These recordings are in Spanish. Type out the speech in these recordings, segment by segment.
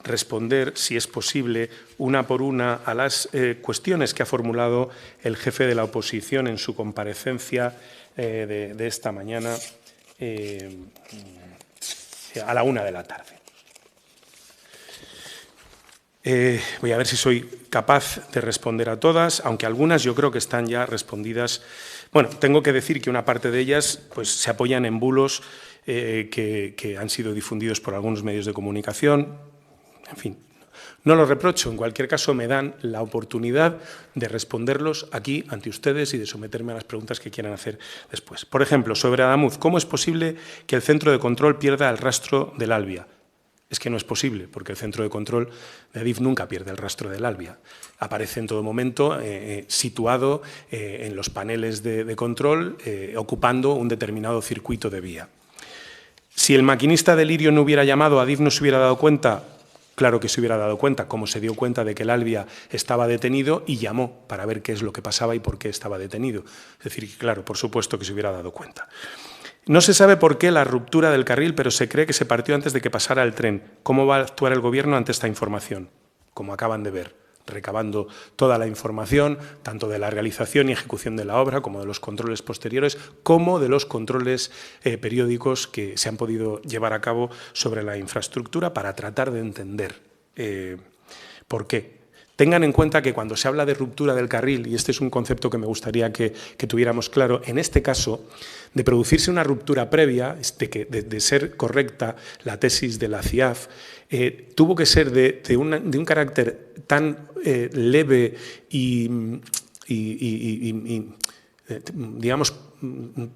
responder, si es posible, una por una a las cuestiones que ha formulado el jefe de la oposición en su comparecencia de esta mañana a la 1 de la tarde. Voy a ver si soy capaz de responder a todas, aunque algunas yo creo que están ya respondidas. Bueno, tengo que decir que una parte de ellas pues, se apoyan en bulos que han sido difundidos por algunos medios de comunicación. En fin, no lo reprocho. En cualquier caso, me dan la oportunidad de responderlos aquí ante ustedes y de someterme a las preguntas que quieran hacer después. Por ejemplo, sobre Adamuz, ¿cómo es posible que el centro de control pierda el rastro del Albia? Es que no es posible, porque el centro de control de Adif nunca pierde el rastro del Albia. Aparece en todo momento situado en los paneles de control, ocupando un determinado circuito de vía. Si el maquinista de Lirio no hubiera llamado, Adif no se hubiera dado cuenta. Claro que se hubiera dado cuenta, como se dio cuenta de que el Albia estaba detenido y llamó para ver qué es lo que pasaba y por qué estaba detenido. Es decir, claro, por supuesto que se hubiera dado cuenta. No se sabe por qué la ruptura del carril, pero se cree que se partió antes de que pasara el tren. ¿Cómo va a actuar el Gobierno ante esta información? Como acaban de ver, recabando toda la información, tanto de la realización y ejecución de la obra, como de los controles posteriores, como de los controles periódicos que se han podido llevar a cabo sobre la infraestructura para tratar de entender por qué. Tengan en cuenta que cuando se habla de ruptura del carril, y este es un concepto que me gustaría que tuviéramos claro, en este caso, de producirse una ruptura previa, de ser correcta la tesis de la CIAF, tuvo que ser de un carácter tan leve y digamos,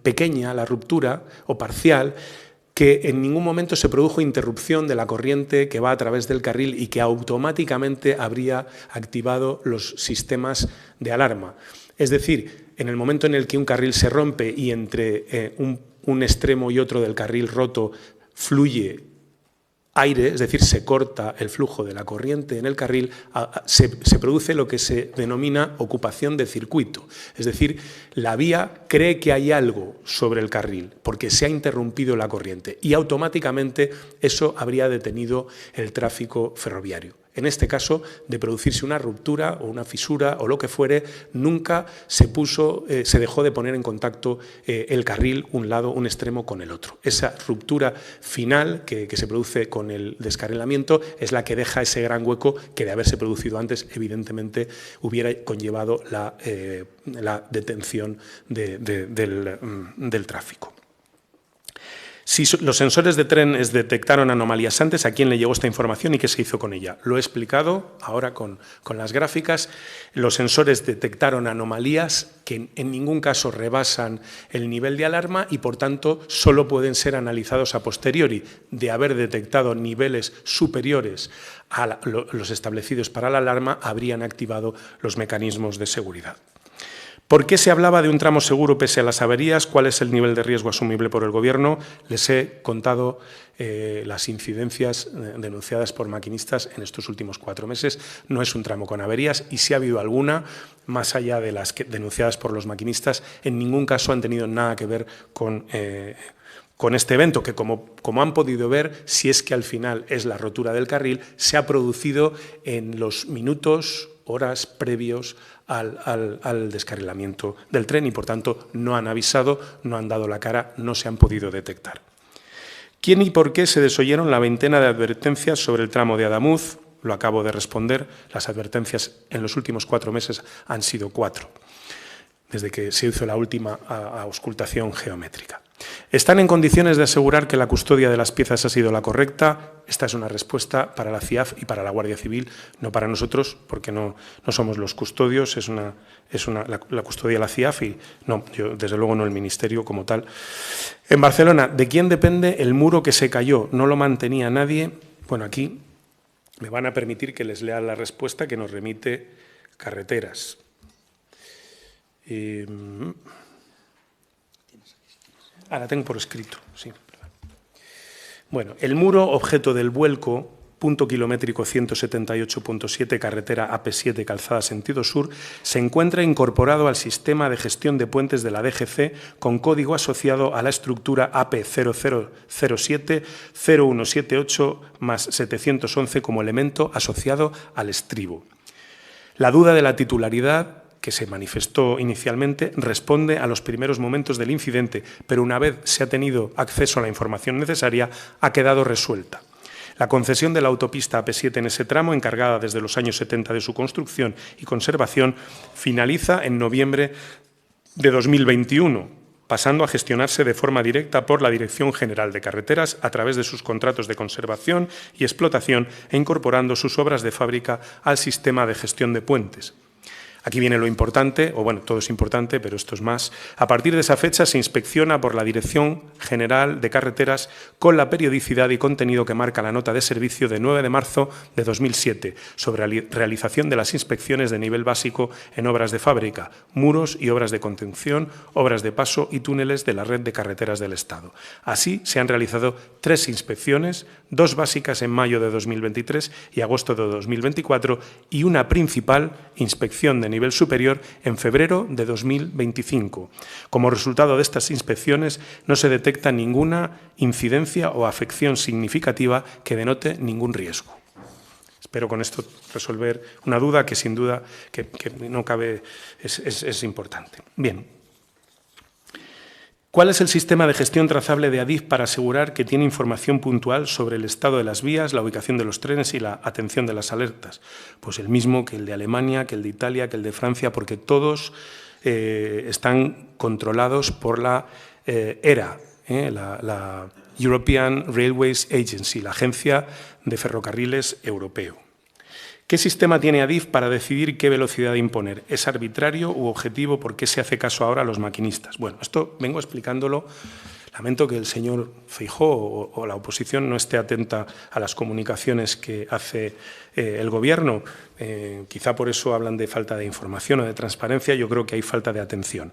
pequeña la ruptura o parcial, que en ningún momento se produjo interrupción de la corriente que va a través del carril y que automáticamente habría activado los sistemas de alarma. Es decir, en el momento en el que un carril se rompe y entre un extremo y otro del carril roto fluye aire, es decir, se corta el flujo de la corriente en el carril, se produce lo que se denomina ocupación de circuito. Es decir, la vía cree que hay algo sobre el carril porque se ha interrumpido la corriente y automáticamente eso habría detenido el tráfico ferroviario. En este caso, de producirse una ruptura o una fisura o lo que fuere, nunca se dejó de poner en contacto el carril, un lado, un extremo con el otro. Esa ruptura final que se produce con el descarrilamiento es la que deja ese gran hueco que, de haberse producido antes, evidentemente hubiera conllevado la detención del tráfico. Si los sensores de trenes detectaron anomalías antes, ¿a quién le llegó esta información y qué se hizo con ella? Lo he explicado ahora con las gráficas. Los sensores detectaron anomalías que en ningún caso rebasan el nivel de alarma y, por tanto, solo pueden ser analizados a posteriori. De haber detectado niveles superiores a los establecidos para la alarma, habrían activado los mecanismos de seguridad. ¿Por qué se hablaba de un tramo seguro pese a las averías? ¿Cuál es el nivel de riesgo asumible por el Gobierno? Les he contado las incidencias denunciadas por maquinistas en estos últimos 4 meses. No es un tramo con averías y si ha habido alguna, más allá de las denunciadas por los maquinistas, en ningún caso han tenido nada que ver con este evento, que como han podido ver, si es que al final es la rotura del carril, se ha producido en los minutos, horas previos al descarrilamiento del tren y, por tanto, no han avisado, no han dado la cara, no se han podido detectar. ¿Quién y por qué se desoyeron la veintena de advertencias sobre el tramo de Adamuz? Lo acabo de responder. Las advertencias en los últimos 4 meses han sido 4, desde que se hizo la última auscultación geométrica. ¿Están en condiciones de asegurar que la custodia de las piezas ha sido la correcta? Esta es una respuesta para la CIAF y para la Guardia Civil, no para nosotros, porque no somos los custodios, la custodia de la CIAF y no, yo desde luego no el Ministerio como tal. En Barcelona, ¿de quién depende el muro que se cayó? ¿No lo mantenía nadie? Bueno, aquí me van a permitir que les lea la respuesta que nos remite Carreteras. La tengo por escrito, sí. Bueno, el muro objeto del vuelco punto kilométrico 178.7, carretera AP7, calzada sentido sur, se encuentra incorporado al sistema de gestión de puentes de la DGC con código asociado a la estructura AP0007-0178+711 como elemento asociado al estribo. La duda de la titularidad que se manifestó inicialmente responde a los primeros momentos del incidente, pero una vez se ha tenido acceso a la información necesaria, ha quedado resuelta. La concesión de la autopista AP7 en ese tramo, encargada desde los años 70 de su construcción y conservación, finaliza en noviembre de 2021, pasando a gestionarse de forma directa por la Dirección General de Carreteras a través de sus contratos de conservación y explotación e incorporando sus obras de fábrica al sistema de gestión de puentes. Aquí viene lo importante, o bueno, todo es importante, pero esto es más. A partir de esa fecha se inspecciona por la Dirección General de Carreteras con la periodicidad y contenido que marca la nota de servicio de 9 de marzo de 2007 sobre realización de las inspecciones de nivel básico en obras de fábrica, muros y obras de contención, obras de paso y túneles de la red de carreteras del Estado. Así se han realizado 3 inspecciones, 2 básicas en mayo de 2023 y agosto de 2024 y una principal inspección de nivel superior en febrero de 2025. Como resultado de estas inspecciones no se detecta ninguna incidencia o afección significativa que denote ningún riesgo. Espero con esto resolver una duda que sin duda que no cabe, es importante. Bien. ¿Cuál es el sistema de gestión trazable de Adif para asegurar que tiene información puntual sobre el estado de las vías, la ubicación de los trenes y la atención de las alertas? Pues el mismo que el de Alemania, que el de Italia, que el de Francia, porque todos están controlados por la ERA, la European Railways Agency, la Agencia de Ferrocarriles Europeo. ¿Qué sistema tiene Adif para decidir qué velocidad imponer? ¿Es arbitrario u objetivo? ¿Por qué se hace caso ahora a los maquinistas? Bueno, esto vengo explicándolo. Lamento que el señor Feijóo o la oposición no esté atenta a las comunicaciones que hace el Gobierno. Quizá por eso hablan de falta de información o de transparencia. Yo creo que hay falta de atención.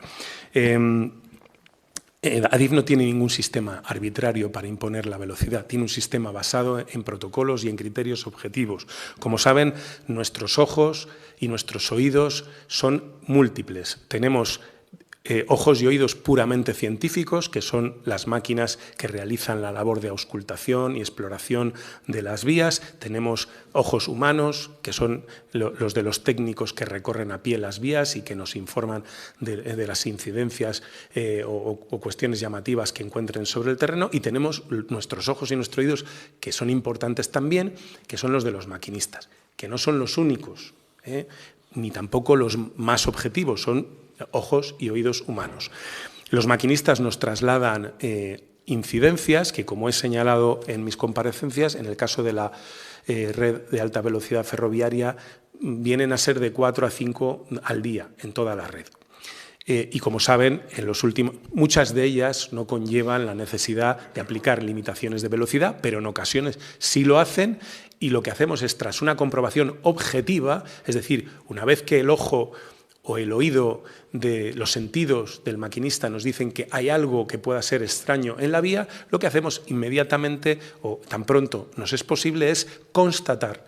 Adif no tiene ningún sistema arbitrario para imponer la velocidad, tiene un sistema basado en protocolos y en criterios objetivos. Como saben, nuestros ojos y nuestros oídos son múltiples. Tenemos ojos y oídos puramente científicos, que son las máquinas que realizan la labor de auscultación y exploración de las vías. Tenemos ojos humanos, que son los de los técnicos que recorren a pie las vías y que nos informan de las incidencias o cuestiones llamativas que encuentren sobre el terreno. Y tenemos nuestros ojos y nuestros oídos, que son importantes también, que son los de los maquinistas, que no son los únicos, ni tampoco los más objetivos, son ojos y oídos humanos. Los maquinistas nos trasladan incidencias que, como he señalado en mis comparecencias, en el caso de la red de alta velocidad ferroviaria, vienen a ser de 4 a 5 al día en toda la red. Y como saben, muchas de ellas no conllevan la necesidad de aplicar limitaciones de velocidad, pero en ocasiones sí lo hacen, y lo que hacemos es, tras una comprobación objetiva, es decir, una vez que el ojo o el oído de los sentidos del maquinista nos dicen que hay algo que pueda ser extraño en la vía, lo que hacemos inmediatamente o tan pronto nos es posible es constatar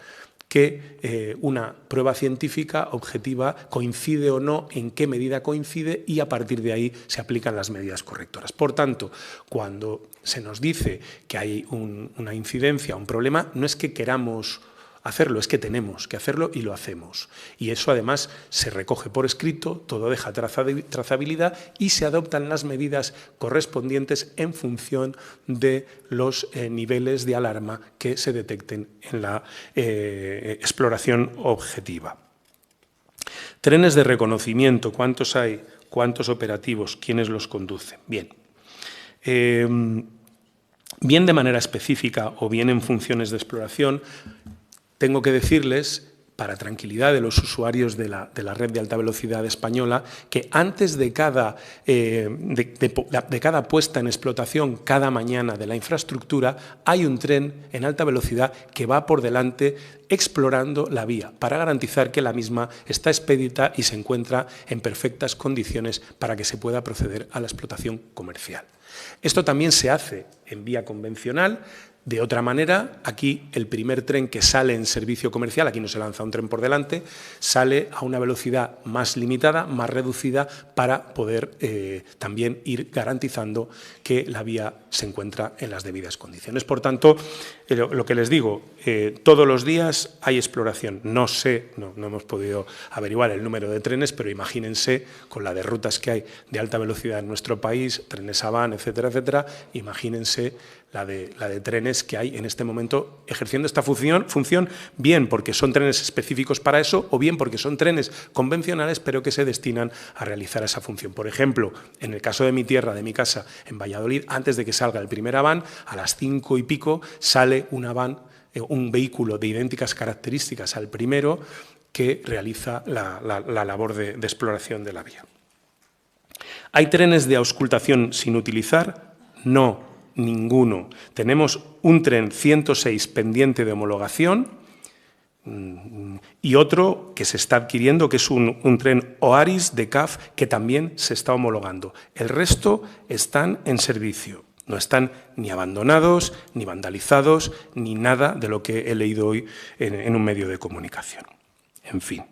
que una prueba científica objetiva coincide o no, en qué medida coincide, y a partir de ahí se aplican las medidas correctoras. Por tanto, cuando se nos dice que hay una incidencia, un problema, no es que queramos hacerlo, es que tenemos que hacerlo y lo hacemos. Y eso además se recoge por escrito, todo deja trazabilidad y se adoptan las medidas correspondientes en función de los niveles de alarma que se detecten en la exploración objetiva. Trenes de reconocimiento, ¿cuántos hay? ¿Cuántos operativos? ¿Quiénes los conducen? Bien. Bien de manera específica o bien en funciones de exploración, tengo que decirles, para tranquilidad de los usuarios de la red de alta velocidad española, que antes de cada puesta en explotación cada mañana de la infraestructura hay un tren en alta velocidad que va por delante explorando la vía para garantizar que la misma está expedita y se encuentra en perfectas condiciones para que se pueda proceder a la explotación comercial. Esto también se hace en vía convencional. De otra manera, aquí el primer tren que sale en servicio comercial, aquí no se lanza un tren por delante, sale a una velocidad más limitada, más reducida, para poder también ir garantizando que la vía se encuentra en las debidas condiciones. Por tanto, lo que les digo, todos los días hay exploración. No hemos podido averiguar el número de trenes, pero imagínense, con la de rutas que hay de alta velocidad en nuestro país, trenes Avant, etcétera, etcétera, imagínense la de trenes que hay en este momento ejerciendo esta función, bien porque son trenes específicos para eso, o bien porque son trenes convencionales, pero que se destinan a realizar esa función. Por ejemplo, en el caso de mi tierra, de mi casa, en Valladolid, antes de que salga el primer Avant, a las 5 y pico sale un Avant, un vehículo de idénticas características al primero, que realiza la labor de exploración de la vía. ¿Hay trenes de auscultación sin utilizar? No. Ninguno. Tenemos un tren 106 pendiente de homologación y otro que se está adquiriendo, que es un tren Oaris de CAF, que también se está homologando. El resto están en servicio. No están ni abandonados, ni vandalizados, ni nada de lo que he leído hoy en un medio de comunicación. En fin.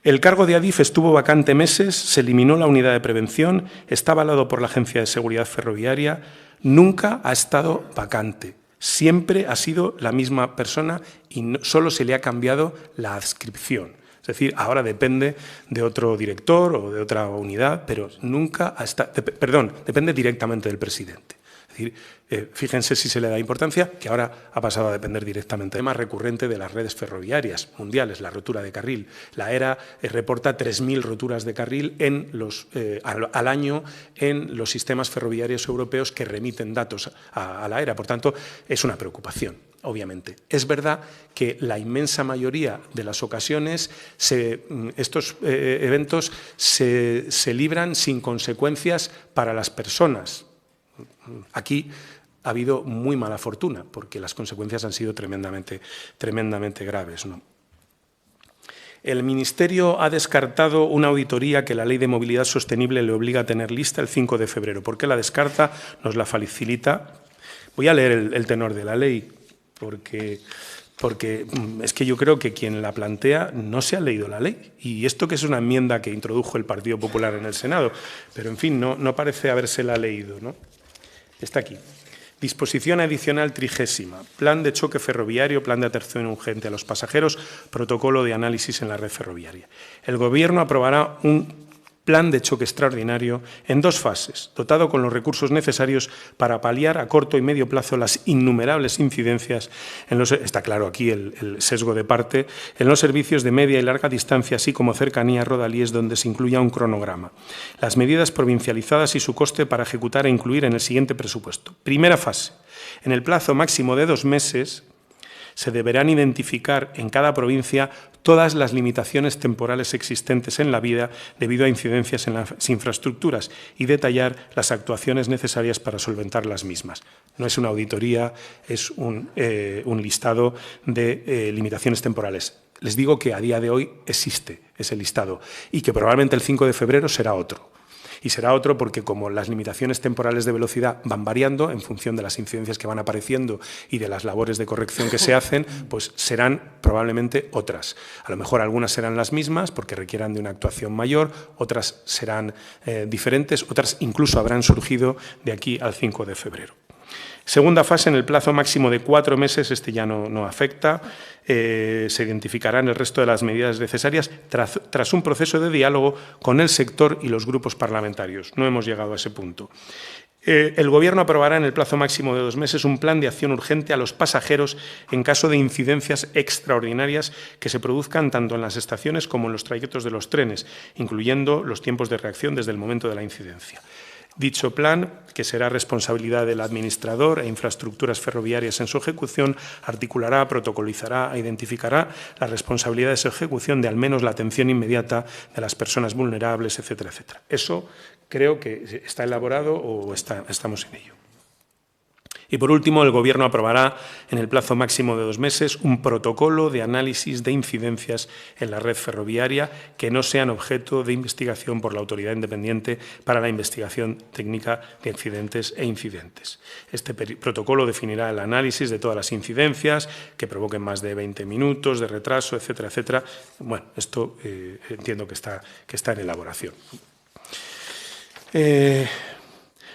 El cargo de Adif estuvo vacante meses, se eliminó la unidad de prevención, está avalado por la Agencia de Seguridad Ferroviaria. Nunca ha estado vacante, siempre ha sido la misma persona y solo se le ha cambiado la adscripción. Es decir, ahora depende de otro director o de otra unidad, pero nunca ha estado, depende directamente del presidente. Es decir, fíjense si se le da importancia, que ahora ha pasado a depender directamente. El tema recurrente de las redes ferroviarias mundiales, la rotura de carril. La ERA reporta 3.000 roturas de carril al año en los sistemas ferroviarios europeos que remiten datos a la ERA. Por tanto, es una preocupación, obviamente. Es verdad que la inmensa mayoría de las ocasiones estos eventos se libran sin consecuencias para las personas. Aquí ha habido muy mala fortuna, porque las consecuencias han sido tremendamente graves, ¿no? El Ministerio ha descartado una auditoría que la Ley de Movilidad Sostenible le obliga a tener lista el 5 de febrero. ¿Por qué la descarta? Nos la facilita. Voy a leer el tenor de la ley, porque es que yo creo que quien la plantea no se ha leído la ley. Y esto que es una enmienda que introdujo el Partido Popular en el Senado, pero en fin, no parece habérsela leído, ¿no? Está aquí. Disposición adicional 30ª. Plan de choque ferroviario, plan de atención urgente a los pasajeros, protocolo de análisis en la red ferroviaria. El Gobierno aprobará un plan de choque extraordinario en 2 fases, dotado con los recursos necesarios para paliar a corto y medio plazo las innumerables incidencias, está claro aquí el sesgo de parte, en los servicios de media y larga distancia, así como cercanía a rodalíes, donde se incluya un cronograma. Las medidas provincializadas y su coste para ejecutar e incluir en el siguiente presupuesto. Primera fase. En el plazo máximo de 2 meses, se deberán identificar en cada provincia todas las limitaciones temporales existentes en la vía debido a incidencias en las infraestructuras y detallar las actuaciones necesarias para solventar las mismas. No es una auditoría, es un listado de limitaciones temporales. Les digo que a día de hoy existe ese listado y que probablemente el 5 de febrero será otro. Y será otro porque, como las limitaciones temporales de velocidad van variando en función de las incidencias que van apareciendo y de las labores de corrección que se hacen, pues serán probablemente otras. A lo mejor algunas serán las mismas porque requieran de una actuación mayor, otras serán diferentes, otras incluso habrán surgido de aquí al 5 de febrero. Segunda fase, en el plazo máximo de 4 meses, este ya no afecta, se identificarán el resto de las medidas necesarias tras un proceso de diálogo con el sector y los grupos parlamentarios. No hemos llegado a ese punto. El Gobierno aprobará en el plazo máximo de 2 meses un plan de acción urgente a los pasajeros en caso de incidencias extraordinarias que se produzcan tanto en las estaciones como en los trayectos de los trenes, incluyendo los tiempos de reacción desde el momento de la incidencia. Dicho plan, que será responsabilidad del administrador e infraestructuras ferroviarias en su ejecución, articulará, protocolizará e identificará las responsabilidades de ejecución de al menos la atención inmediata de las personas vulnerables, etcétera, etcétera. Eso creo que está elaborado o estamos en ello. Y, por último, el Gobierno aprobará en el plazo máximo de 2 meses un protocolo de análisis de incidencias en la red ferroviaria que no sean objeto de investigación por la Autoridad Independiente para la Investigación Técnica de Accidentes e Incidentes. Este protocolo definirá el análisis de todas las incidencias que provoquen más de 20 minutos de retraso, etcétera, etcétera. Bueno, esto entiendo que está en elaboración.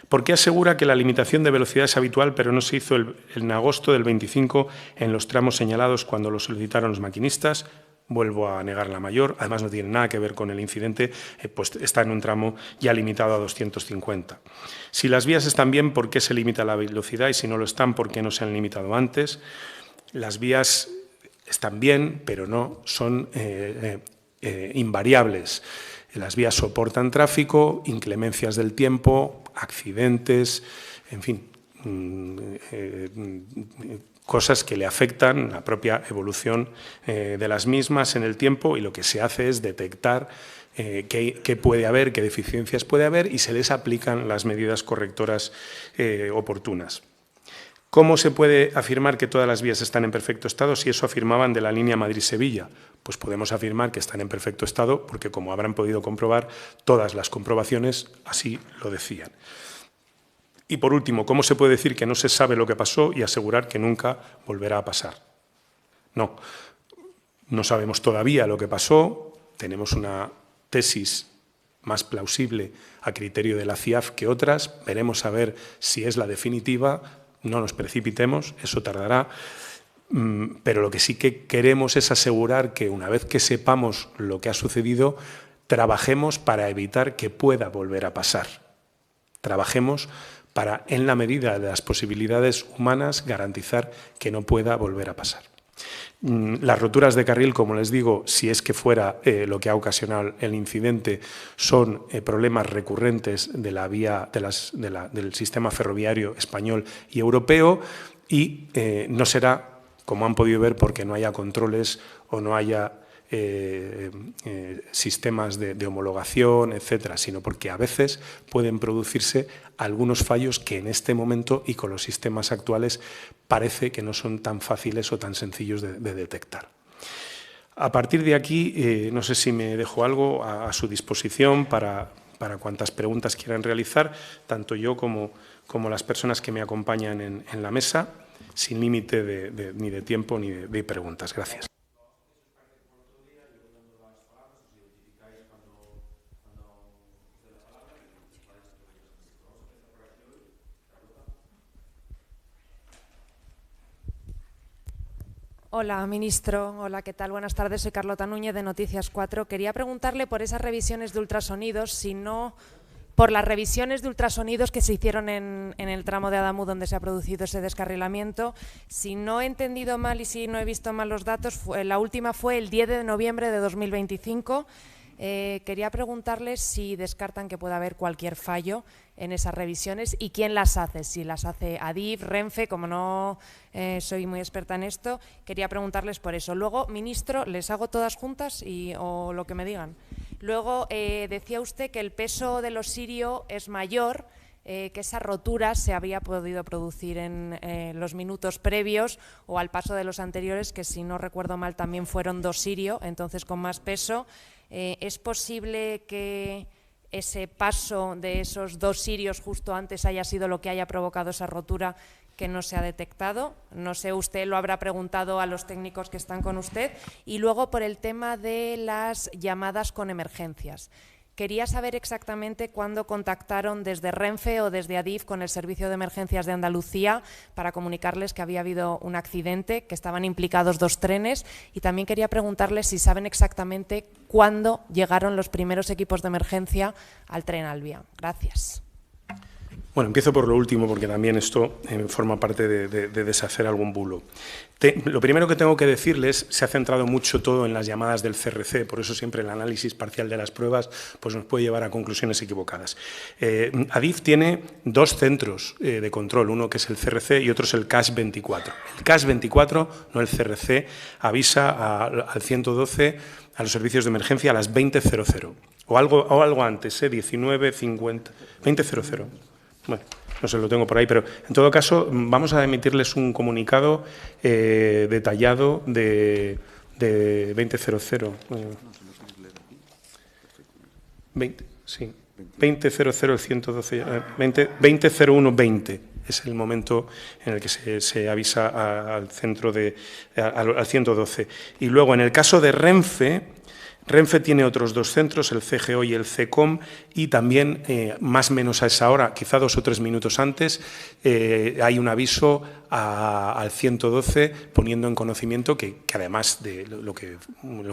¿Por qué asegura que la limitación de velocidad es habitual, pero no se hizo en agosto del 25 en los tramos señalados cuando lo solicitaron los maquinistas? Vuelvo a negar la mayor, además no tiene nada que ver con el incidente, pues está en un tramo ya limitado a 250. Si las vías están bien, ¿por qué se limita la velocidad? Y si no lo están, ¿por qué no se han limitado antes? Las vías están bien, pero no son invariables. Las vías soportan tráfico, inclemencias del tiempo, accidentes, en fin, cosas que le afectan la propia evolución de las mismas en el tiempo, y lo que se hace es detectar qué puede haber, qué deficiencias puede haber, y se les aplican las medidas correctoras oportunas. ¿Cómo se puede afirmar que todas las vías están en perfecto estado si eso afirmaban de la línea Madrid-Sevilla? Pues podemos afirmar que están en perfecto estado porque, como habrán podido comprobar, todas las comprobaciones así lo decían. Y, por último, ¿cómo se puede decir que no se sabe lo que pasó y asegurar que nunca volverá a pasar? No sabemos todavía lo que pasó, tenemos una tesis más plausible a criterio de la CIAF que otras, veremos a ver si es la definitiva. No nos precipitemos, eso tardará, pero lo que sí que queremos es asegurar que, una vez que sepamos lo que ha sucedido, trabajemos para evitar que pueda volver a pasar. Trabajemos para, en la medida de las posibilidades humanas, garantizar que no pueda volver a pasar. Las roturas de carril, como les digo, si es que fuera lo que ha ocasionado el incidente, son problemas recurrentes de la vía del sistema ferroviario español y europeo, y no será, como han podido ver, porque no haya controles o no haya sistemas de homologación, etcétera, sino porque a veces pueden producirse algunos fallos que en este momento y con los sistemas actuales parece que no son tan fáciles o tan sencillos de detectar. A partir de aquí, no sé si me dejo algo a su disposición para cuantas preguntas quieran realizar, tanto yo como las personas que me acompañan en la mesa, sin límite ni de tiempo ni de preguntas. Gracias. Hola, ministro. Hola, ¿qué tal? Buenas tardes. Soy Carlota Núñez, de Noticias 4. Quería preguntarle por esas revisiones de ultrasonidos, por las revisiones de ultrasonidos que se hicieron en el tramo de Adamuz donde se ha producido ese descarrilamiento. Si no he entendido mal y si no he visto mal los datos, la última fue el 10 de noviembre de 2025. Quería preguntarles si descartan que pueda haber cualquier fallo en esas revisiones y quién las hace, si las hace Adif, Renfe, como no soy muy experta en esto, quería preguntarles por eso. Luego, ministro, ¿les hago todas juntas o lo que me digan? Luego, decía usted que el peso de los Sirio es mayor, que esa rotura se había podido producir en los minutos previos o al paso de los anteriores, que si no recuerdo mal también fueron 2 Sirio, entonces con más peso. ¿Es posible que ese paso de esos 2 Sirios justo antes haya sido lo que haya provocado esa rotura que no se ha detectado? No sé, usted lo habrá preguntado a los técnicos que están con usted. Y luego, por el tema de las llamadas con emergencias. Quería saber exactamente cuándo contactaron desde Renfe o desde Adif con el Servicio de Emergencias de Andalucía para comunicarles que había habido un accidente, que estaban implicados 2 trenes, y también quería preguntarles si saben exactamente cuándo llegaron los primeros equipos de emergencia al tren Alvia. Gracias. Bueno, empiezo por lo último, porque también esto forma parte de deshacer algún bulo. Lo primero que tengo que decirles, se ha centrado mucho todo en las llamadas del CRC, por eso siempre el análisis parcial de las pruebas pues nos puede llevar a conclusiones equivocadas. Adif tiene 2 centros de control, uno que es el CRC y otro es el CAS 24. El CAS 24, no el CRC, avisa al 112, a los servicios de emergencia, a las 20:00, o algo antes, 19:50, 20:00. Bueno, no sé, lo tengo por ahí, pero en todo caso vamos a emitirles un comunicado detallado de 2000. 20, sí, 2000, el 112, 200120 es el momento en el que se avisa al centro al 112. Y luego, en el caso de Renfe, Renfe tiene otros 2 centros, el CGO y el CECOM, y también, más o menos a esa hora, quizá 2 o 3 minutos antes, hay un aviso al 112 poniendo en conocimiento que además de lo que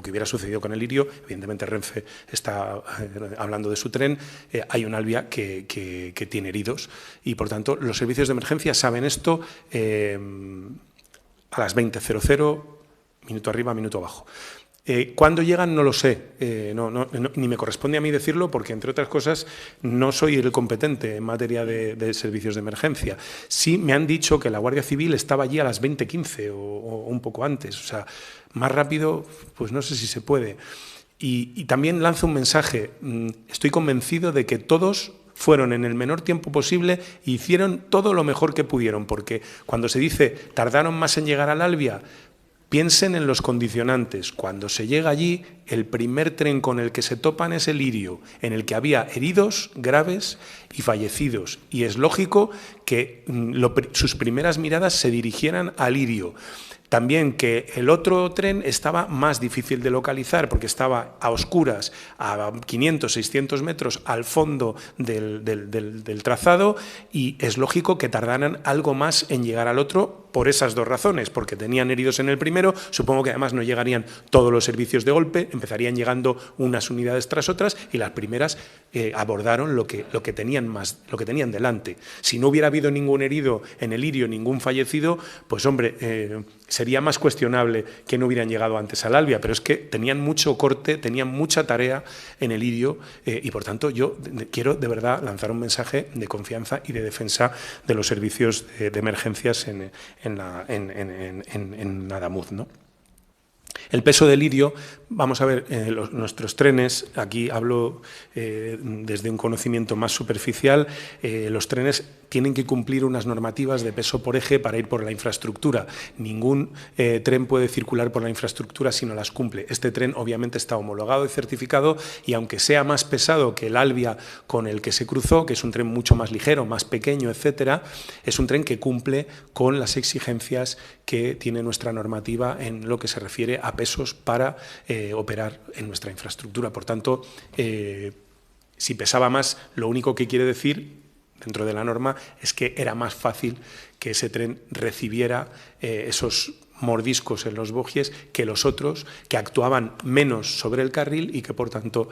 hubiera sucedido con el Lirio, evidentemente Renfe está hablando de su tren, hay un Alvia que tiene heridos y, por tanto, los servicios de emergencia saben esto a las 20:00, minuto arriba, minuto abajo. ¿Cuándo llegan? No lo sé, ni me corresponde a mí decirlo porque, entre otras cosas, no soy el competente en materia de servicios de emergencia. Sí me han dicho que la Guardia Civil estaba allí a las 20:15 o un poco antes, o sea, más rápido, pues no sé si se puede. Y también lanzo un mensaje, estoy convencido de que todos fueron en el menor tiempo posible e hicieron todo lo mejor que pudieron, porque cuando se dice tardaron más en llegar al Alvia, piensen en los condicionantes. Cuando se llega allí, el primer tren con el que se topan es el Lirio, en el que había heridos graves y fallecidos. Y es lógico que sus primeras miradas se dirigieran al Lirio. También que el otro tren estaba más difícil de localizar porque estaba a oscuras, a 500, 600 metros al fondo del trazado, y es lógico que tardaran algo más en llegar al otro por esas 2 razones, porque tenían heridos en el primero, supongo que además no llegarían todos los servicios de golpe, empezarían llegando unas unidades tras otras y las primeras abordaron lo que tenían delante. Si no hubiera habido ningún herido en el Lirio, ningún fallecido, pues hombre, sería más cuestionable que no hubieran llegado antes al Alvia, pero es que tenían mucho corte, tenían mucha tarea en el Lirio y, por tanto, yo quiero de verdad lanzar un mensaje de confianza y de defensa de los servicios de emergencias en Adamuz, ¿no? El peso del Lirio, vamos a ver, nuestros trenes, aquí hablo desde un conocimiento más superficial, los trenes tienen que cumplir unas normativas de peso por eje para ir por la infraestructura. Ningún tren puede circular por la infraestructura si no las cumple. Este tren obviamente está homologado y certificado y, aunque sea más pesado que el Alvia con el que se cruzó, que es un tren mucho más ligero, más pequeño, etcétera, es un tren que cumple con las exigencias que tiene nuestra normativa en lo que se refiere a pesos para operar en nuestra infraestructura. Por tanto, si pesaba más, lo único que quiere decir dentro de la norma es que era más fácil que ese tren recibiera esos mordiscos en los bogies que los otros, que actuaban menos sobre el carril y que, por tanto,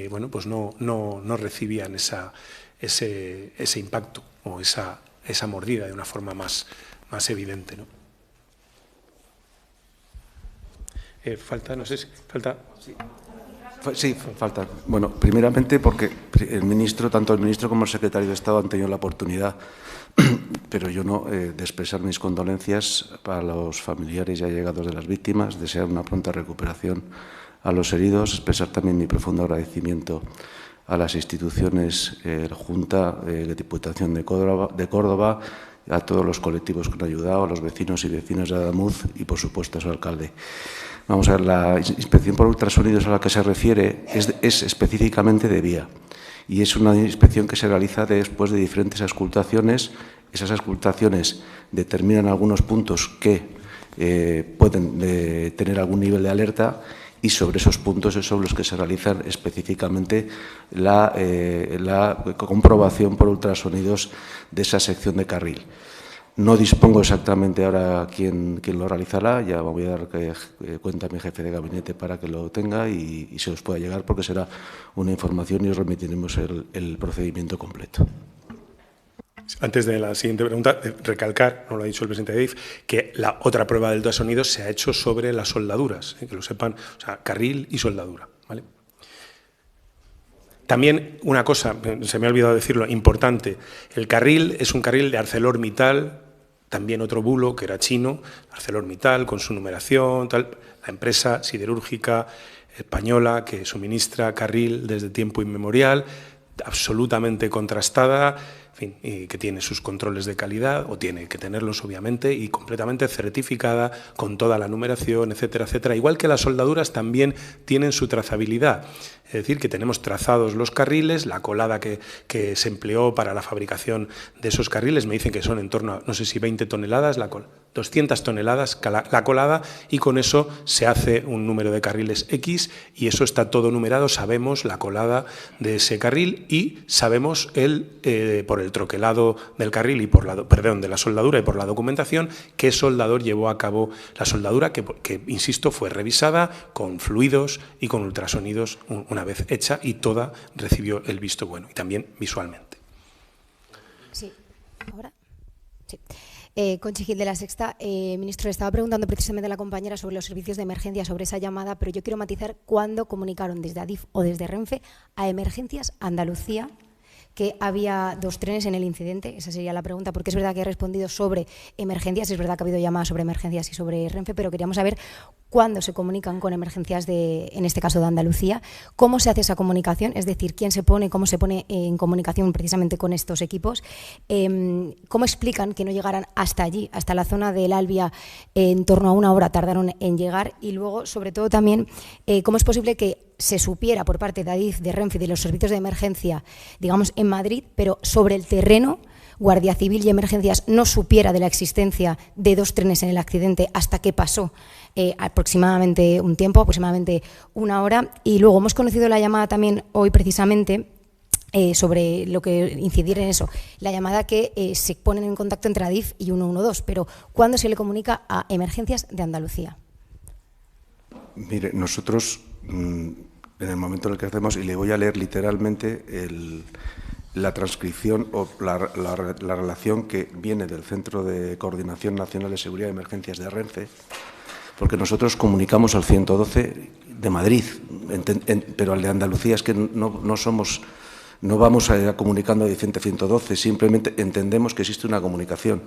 bueno, pues no recibían ese impacto o esa mordida de una forma más evidente, ¿no? Falta, no sé si falta. Sí, falta. Bueno, primeramente porque tanto el ministro como el secretario de Estado han tenido la oportunidad, pero yo no, de expresar mis condolencias para los familiares y allegados de las víctimas, desear una pronta recuperación a los heridos, expresar también mi profundo agradecimiento a las instituciones, la Junta, la Diputación de Córdoba, a todos los colectivos que han ayudado, a los vecinos y vecinas de Adamuz y, por supuesto, a su alcalde. Vamos a ver, la inspección por ultrasonidos a la que se refiere es específicamente de vía y es una inspección que se realiza después de diferentes auscultaciones. Esas auscultaciones determinan algunos puntos que pueden tener algún nivel de alerta y sobre esos puntos es sobre los que se realiza específicamente la comprobación por ultrasonidos de esa sección de carril. No dispongo exactamente ahora quién lo realizará, ya voy a dar cuenta a mi jefe de gabinete para que lo tenga y se os pueda llegar, porque será una información y os remitiremos el procedimiento completo. Antes de la siguiente pregunta, recalcar, no lo ha dicho el presidente de DIF, que la otra prueba del ultrasonido se ha hecho sobre las soldaduras, que lo sepan, o sea, carril y soldadura, ¿vale? También una cosa, se me ha olvidado decirlo, importante, el carril es un carril de ArcelorMittal, también otro bulo que era chino, ArcelorMittal con su numeración, tal, la empresa siderúrgica española que suministra carril desde tiempo inmemorial, absolutamente contrastada, en fin, y que tiene sus controles de calidad, o tiene que tenerlos obviamente, y completamente certificada, con toda la numeración, etcétera, etcétera. Igual que las soldaduras también tienen su trazabilidad. Es decir, que tenemos trazados los carriles, la colada que se empleó para la fabricación de esos carriles, me dicen que son en torno a, no sé si 20 toneladas, 200 toneladas la colada, y con eso se hace un número de carriles X, y eso está todo numerado, sabemos la colada de ese carril y sabemos por el troquelado del carril y de la soldadura y por la documentación, qué soldador llevó a cabo la soldadura que, insisto, fue revisada con fluidos y con ultrasonidos una vez hecha, y toda recibió el visto bueno, y también visualmente. Sí, ahora. Sí. Conchi Gil, de La Sexta. Ministro, le estaba preguntando precisamente a la compañera sobre los servicios de emergencia, sobre esa llamada, pero yo quiero matizar cuándo comunicaron desde Adif o desde Renfe a Emergencias Andalucía que había 2 trenes en el incidente. Esa sería la pregunta, porque es verdad que he respondido sobre emergencias, es verdad que ha habido llamadas sobre emergencias y sobre Renfe, pero queríamos saber cuándo se comunican con emergencias en este caso de Andalucía, cómo se hace esa comunicación, es decir, cómo se pone en comunicación precisamente con estos equipos, cómo explican que no llegaran hasta allí, hasta la zona del Albia, en torno a 1 hora tardaron en llegar, y luego, sobre todo también, cómo es posible que se supiera por parte de Adif, de Renfe y de los servicios de emergencia, digamos, en Madrid, pero sobre el terreno Guardia Civil y Emergencias no supiera de la existencia de 2 trenes en el accidente hasta que pasó aproximadamente un tiempo, aproximadamente 1 hora. Y luego hemos conocido la llamada también hoy precisamente sobre lo que incidir en eso, la llamada que se ponen en contacto entre Adif y 112, pero ¿cuándo se le comunica a Emergencias de Andalucía? Mire, nosotros, en el momento en el que hacemos, y le voy a leer literalmente la transcripción o la relación que viene del Centro de Coordinación Nacional de Seguridad y Emergencias de Renfe, porque nosotros comunicamos al 112 de Madrid, pero al de Andalucía es que no vamos a ir comunicando de 112, simplemente entendemos que existe una comunicación.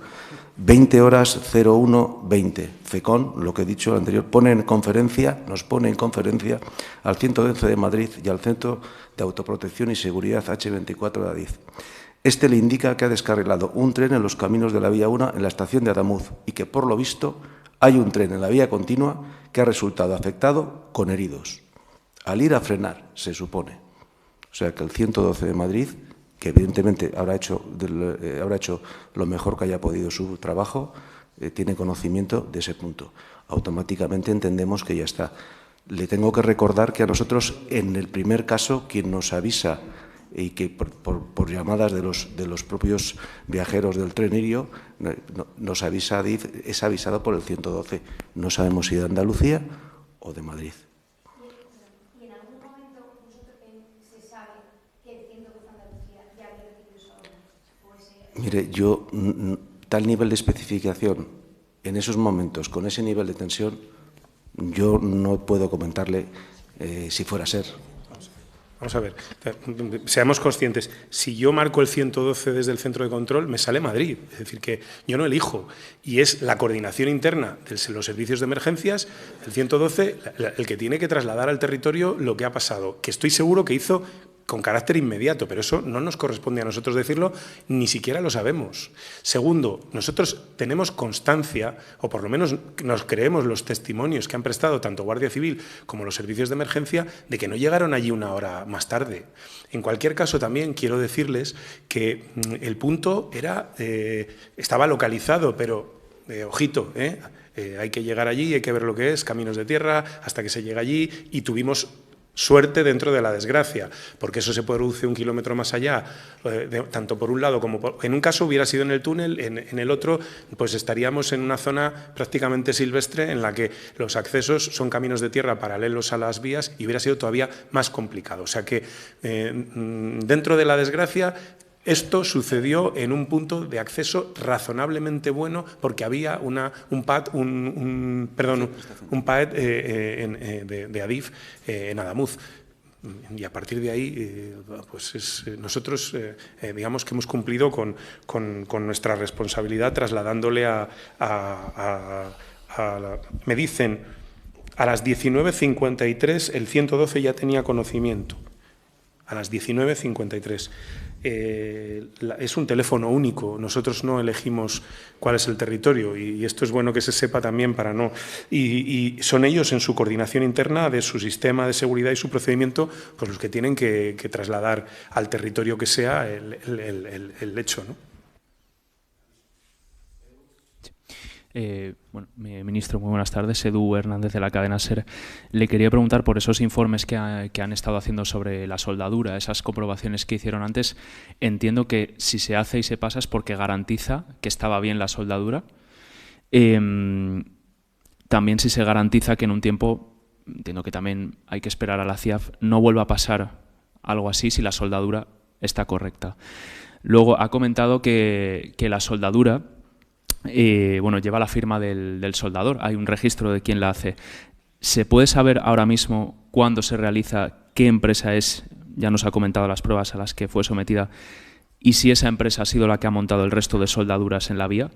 20 horas 01:20, FECON, lo que he dicho anterior, nos pone en conferencia al 112 de Madrid y al Centro de Autoprotección y Seguridad H24 de Adif. Este le indica que ha descarrilado un tren en los caminos de la vía 1 en la estación de Adamuz y que, por lo visto, hay un tren en la vía continua que ha resultado afectado con heridos. Al ir a frenar, se supone. O sea que el 112 de Madrid, que evidentemente habrá hecho lo mejor que haya podido su trabajo, tiene conocimiento de ese punto. Automáticamente entendemos que ya está. Le tengo que recordar que a nosotros, en el primer caso, quien nos avisa, y que por llamadas de los propios viajeros del tren Irio, nos avisa Adif, es avisado por el 112. No sabemos si de Andalucía o de Madrid. ¿Y en algún momento se sabe que el 112 de Andalucía ya había recibido esa orden? Mire, yo, tal nivel de especificación, en esos momentos, con ese nivel de tensión, yo no puedo comentarle si fuera a ser. Vamos a ver, seamos conscientes, si yo marco el 112 desde el centro de control, me sale Madrid, es decir, que yo no elijo, y es la coordinación interna de los servicios de emergencias, el 112, el que tiene que trasladar al territorio lo que ha pasado, que estoy seguro que hizo con carácter inmediato, pero eso no nos corresponde a nosotros decirlo, ni siquiera lo sabemos. Segundo, nosotros tenemos constancia, o por lo menos nos creemos los testimonios que han prestado tanto Guardia Civil como los servicios de emergencia, de que no llegaron allí 1 hora más tarde. En cualquier caso, también quiero decirles que el punto estaba localizado, pero, ojito, hay que llegar allí, hay que ver lo que es, caminos de tierra, hasta que se llega allí, y tuvimos suerte dentro de la desgracia, porque eso se produce 1 kilómetro más allá, tanto por un lado como en un caso hubiera sido en el túnel, en el otro pues estaríamos en una zona prácticamente silvestre en la que los accesos son caminos de tierra paralelos a las vías y hubiera sido todavía más complicado. O sea que dentro de la desgracia esto sucedió en un punto de acceso razonablemente bueno porque había un PAD de Adif en Adamuz. Y a partir de ahí, nosotros digamos que hemos cumplido con nuestra responsabilidad trasladándole me dicen, a las 19:53 el 112 ya tenía conocimiento. A las 19:53. es un teléfono único. Nosotros no elegimos cuál es el territorio y esto es bueno que se sepa también para no... Y son ellos en su coordinación interna de su sistema de seguridad y su procedimiento pues los que tienen que trasladar al territorio que sea el hecho, ¿no? Bueno, ministro, muy buenas tardes. Edu Hernández, de la cadena SER. Le quería preguntar por esos informes que han estado haciendo sobre la soldadura, esas comprobaciones que hicieron antes. Entiendo que si se hace y se pasa es porque garantiza que estaba bien la soldadura. También si se garantiza que en un tiempo, entiendo que también hay que esperar a la CIAF, no vuelva a pasar algo así si la soldadura está correcta. Luego ha comentado que la soldadura bueno, lleva la firma del soldador, hay un registro de quién la hace. ¿Se puede saber ahora mismo cuándo se realiza, qué empresa es? Ya nos ha comentado las pruebas a las que fue sometida y si esa empresa ha sido la que ha montado el resto de soldaduras en la vía.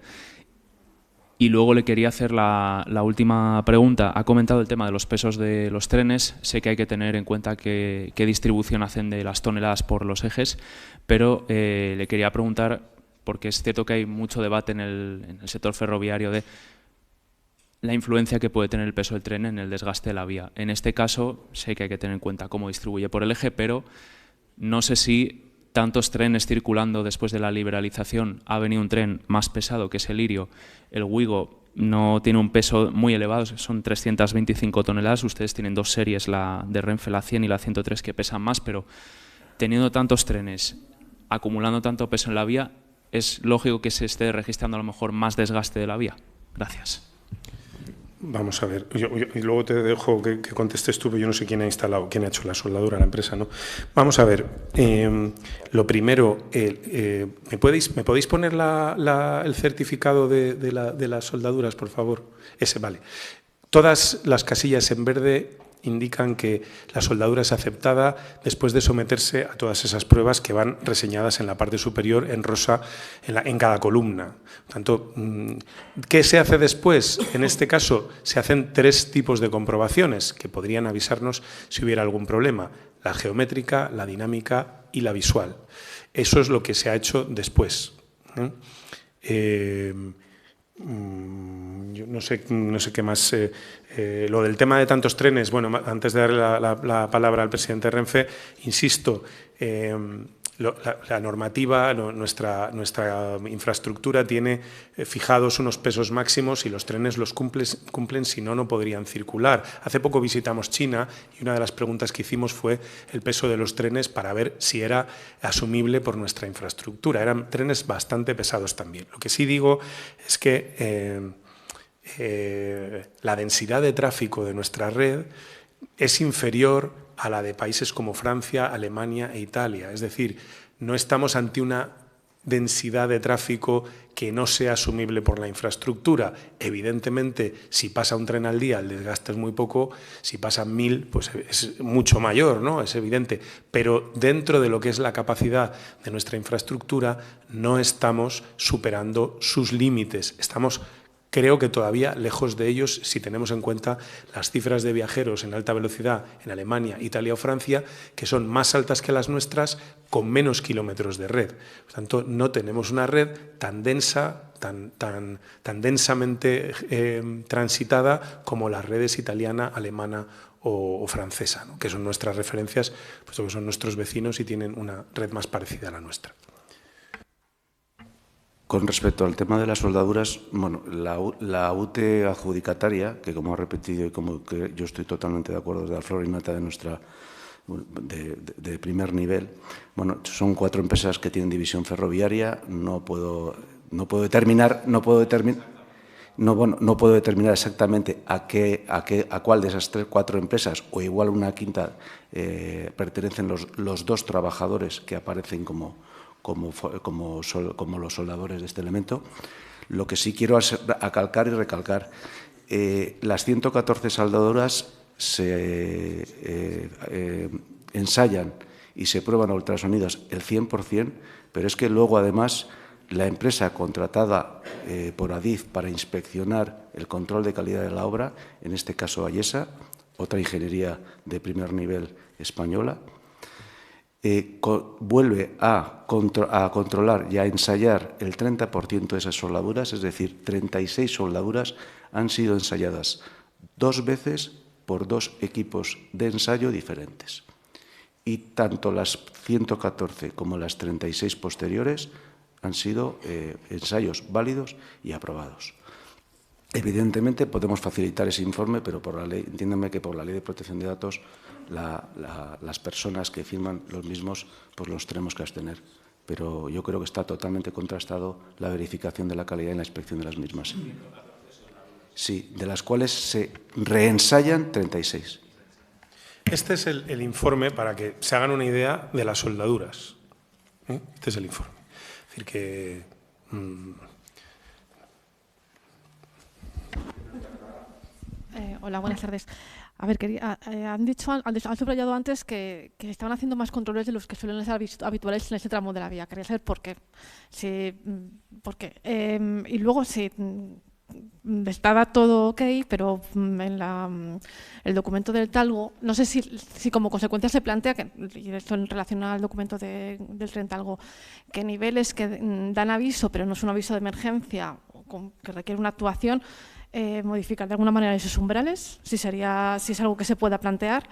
Y luego le quería hacer la última pregunta. Ha comentado el tema de los pesos de los trenes. Sé que hay que tener en cuenta qué distribución hacen de las toneladas por los ejes, pero le quería preguntar, porque es cierto que hay mucho debate en el sector ferroviario de la influencia que puede tener el peso del tren en el desgaste de la vía. En este caso, sé que hay que tener en cuenta cómo distribuye por el eje, pero no sé si tantos trenes circulando después de la liberalización ha venido un tren más pesado, que es el Lirio. El Wigo no tiene un peso muy elevado, son 325 toneladas. Ustedes tienen dos series, la de Renfe, la 100 y la 103, que pesan más, pero teniendo tantos trenes, acumulando tanto peso en la vía, ¿es lógico que se esté registrando a lo mejor más desgaste de la vía? Gracias. Vamos a ver, y luego te dejo que contestes tú, pero yo no sé quién ha instalado, quién ha hecho la soldadura, la empresa, ¿no? Vamos a ver, lo primero, ¿me podéis poner el certificado de las soldaduras, por favor? Ese, vale. Todas las casillas en verde indican que la soldadura es aceptada después de someterse a todas esas pruebas que van reseñadas en la parte superior en rosa en cada columna. Por tanto, ¿qué se hace después? En este caso se hacen tres tipos de comprobaciones que podrían avisarnos si hubiera algún problema: la geométrica, la dinámica y la visual. Eso es lo que se ha hecho después. Yo no sé qué más. Lo del tema de tantos trenes, bueno, antes de darle la palabra al presidente Renfe, insisto, la normativa, nuestra infraestructura tiene fijados unos pesos máximos y los trenes los cumplen, si no, no podrían circular. Hace poco visitamos China y una de las preguntas que hicimos fue el peso de los trenes para ver si era asumible por nuestra infraestructura. Eran trenes bastante pesados también. Lo que sí digo es que la densidad de tráfico de nuestra red es inferior a la de países como Francia, Alemania e Italia. Es decir, no estamos ante una densidad de tráfico que no sea asumible por la infraestructura. Evidentemente, si pasa un tren al día, el desgaste es muy poco. Si pasan 1000, pues es mucho mayor, ¿no? Es evidente. Pero dentro de lo que es la capacidad de nuestra infraestructura, no estamos superando sus límites. Estamos, creo que todavía lejos de ellos, si tenemos en cuenta las cifras de viajeros en alta velocidad en Alemania, Italia o Francia, que son más altas que las nuestras, con menos kilómetros de red. Por tanto, no tenemos una red tan densa, tan densamente transitada como las redes italiana, alemana o francesa, ¿no? Que son nuestras referencias, puesto que son nuestros vecinos y tienen una red más parecida a la nuestra. Con respecto al tema de las soldaduras, bueno, la UTE adjudicataria, que como ha repetido y como que yo estoy totalmente de acuerdo, de la flor y nata de nuestra de primer nivel, bueno, son 4 empresas que tienen división ferroviaria. No puedo determinar exactamente a cuál de esas 4 empresas, o igual una quinta, pertenecen los 2 trabajadores que aparecen como los soldadores de este elemento. Lo que sí quiero acalcar y recalcar, las 114 soldaduras se ensayan y se prueban a ultrasonidos el 100%, pero es que luego además la empresa contratada por Adif para inspeccionar el control de calidad de la obra, en este caso Ayesa, otra ingeniería de primer nivel española, vuelve a controlar y a ensayar el 30% de esas soldaduras, es decir, 36 soldaduras han sido ensayadas 2 veces por 2 equipos de ensayo diferentes. Y tanto las 114 como las 36 posteriores han sido ensayos válidos y aprobados. Evidentemente podemos facilitar ese informe, pero por la ley, entiéndame que por la Ley de Protección de Datos las personas que firman los mismos pues los tenemos que abstener. Pero yo creo que está totalmente contrastado la verificación de la calidad y la inspección de las mismas. Sí, de las cuales se reensayan 36. Este es el informe para que se hagan una idea de las soldaduras. Este es el informe. Es decir, que... Hola, buenas tardes. A ver, han subrayado antes que estaban haciendo más controles de los que suelen ser habituales en este tramo de la vía. Quería saber por qué. Y luego, si estaba todo ok, pero en el documento del Talgo, no sé si como consecuencia se plantea, y esto en relación al documento del tren Talgo, que niveles que dan aviso, pero no es un aviso de emergencia, que requiere una actuación, modificar de alguna manera esos umbrales, si es algo que se pueda plantear.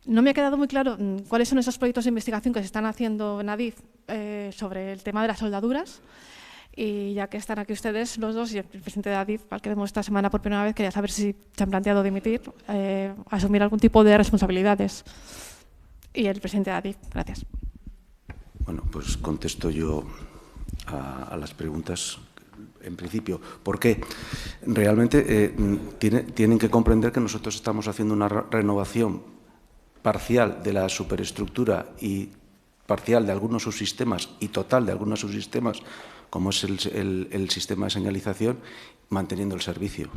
No me ha quedado muy claro cuáles son esos proyectos de investigación que se están haciendo en Adif sobre el tema de las soldaduras. Y ya que están aquí ustedes, los dos, y el presidente de Adif, al que vemos esta semana por primera vez, quería saber si se han planteado dimitir, asumir algún tipo de responsabilidades. Y el presidente de Adif, gracias. Bueno, pues contesto yo a las preguntas. En principio, ¿por qué? Realmente tienen que comprender que nosotros estamos haciendo una renovación parcial de la superestructura y parcial de algunos subsistemas y total de algunos subsistemas, como es el sistema de señalización, manteniendo el servicio.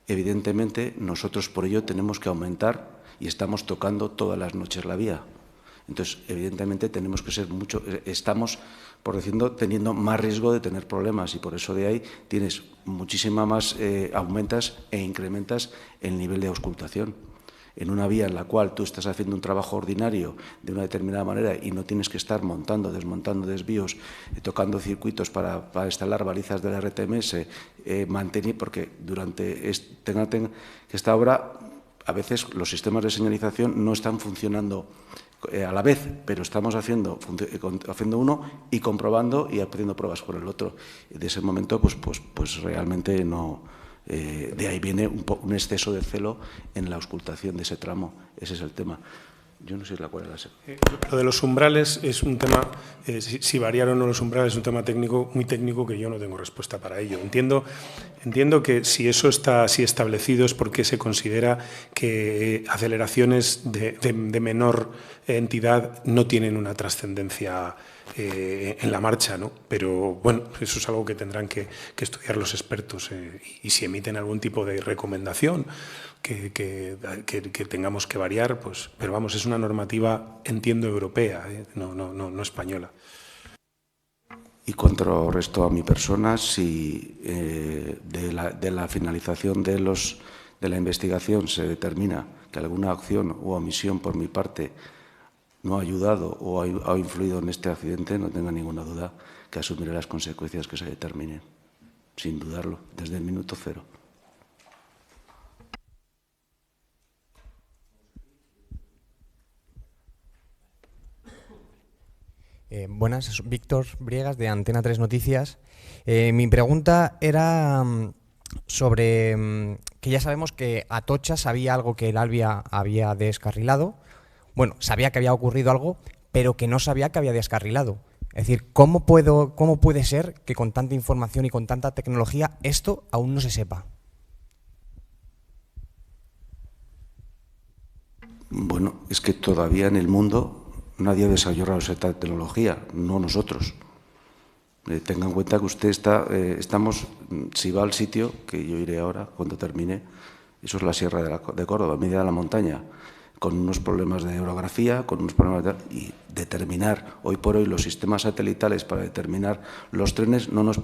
Evidentemente, nosotros por ello tenemos que aumentar y estamos tocando todas las noches la vía. Entonces, evidentemente, tenemos que ser estamos, por decirlo, teniendo más riesgo de tener problemas y por eso de ahí tienes muchísima más, aumentas e incrementas el nivel de auscultación. En una vía en la cual tú estás haciendo un trabajo ordinario de una determinada manera y no tienes que estar montando, desmontando desvíos, tocando circuitos para instalar balizas del RTMS, porque tengan que esta obra, a veces los sistemas de señalización no están funcionando a la vez, pero estamos haciendo uno y comprobando y haciendo pruebas por el otro. De ese momento, pues realmente no. De ahí viene un exceso de celo en la auscultación de ese tramo. Ese es el tema. Yo no sé cuál era Lo de los umbrales es un tema, si variaron o no los umbrales, es un tema técnico, muy técnico, que yo no tengo respuesta para ello. Entiendo que si eso está así establecido es porque se considera que aceleraciones de menor entidad no tienen una trascendencia en la marcha, ¿no? Pero bueno, eso es algo que tendrán que estudiar los expertos y si emiten algún tipo de recomendación que tengamos que variar, pues, pero vamos, es una normativa, entiendo, europea, no española. Y cuanto resto a mi persona, si de la finalización de la investigación se determina que alguna acción o omisión por mi parte no ha ayudado o ha influido en este accidente, no tenga ninguna duda que asumiré las consecuencias que se determinen, sin dudarlo, desde el minuto cero. Buenas, soy Víctor Briegas de Antena 3 Noticias. Mi pregunta era sobre que ya sabemos que Atocha sabía algo que el Alvia había descarrilado. Bueno, sabía que había ocurrido algo, pero que no sabía que había descarrilado. Es decir, ¿cómo puede ser que con tanta información y con tanta tecnología esto aún no se sepa? Bueno, es que todavía en el mundo nadie ha desarrollado esa tecnología, no nosotros. Tenga en cuenta que usted si va al sitio, que yo iré ahora cuando termine, eso es la Sierra de Córdoba, en medio de la montaña, con unos problemas de orografía, con unos problemas y determinar, hoy por hoy los sistemas satelitales para determinar los trenes nos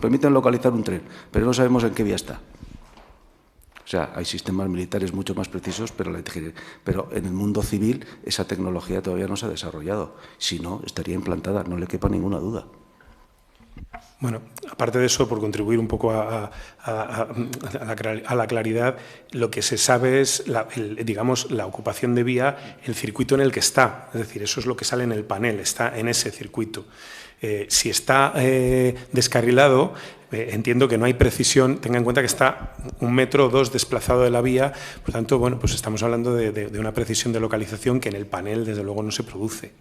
permiten localizar un tren, pero no sabemos en qué vía está. sea, hay sistemas militares mucho más precisos, pero en el mundo civil esa tecnología todavía no se ha desarrollado. Si no, estaría implantada, no le quepa ninguna duda. Bueno, aparte de eso, por contribuir un poco a la claridad, lo que se sabe es, digamos, la ocupación de vía, el circuito en el que está. Es decir, eso es lo que sale en el panel, está en ese circuito. Si está descarrilado, entiendo que no hay precisión, tenga en cuenta que está 1 metro o 2 desplazado de la vía, por tanto, bueno, pues estamos hablando de una precisión de localización que en el panel, desde luego, no se produce.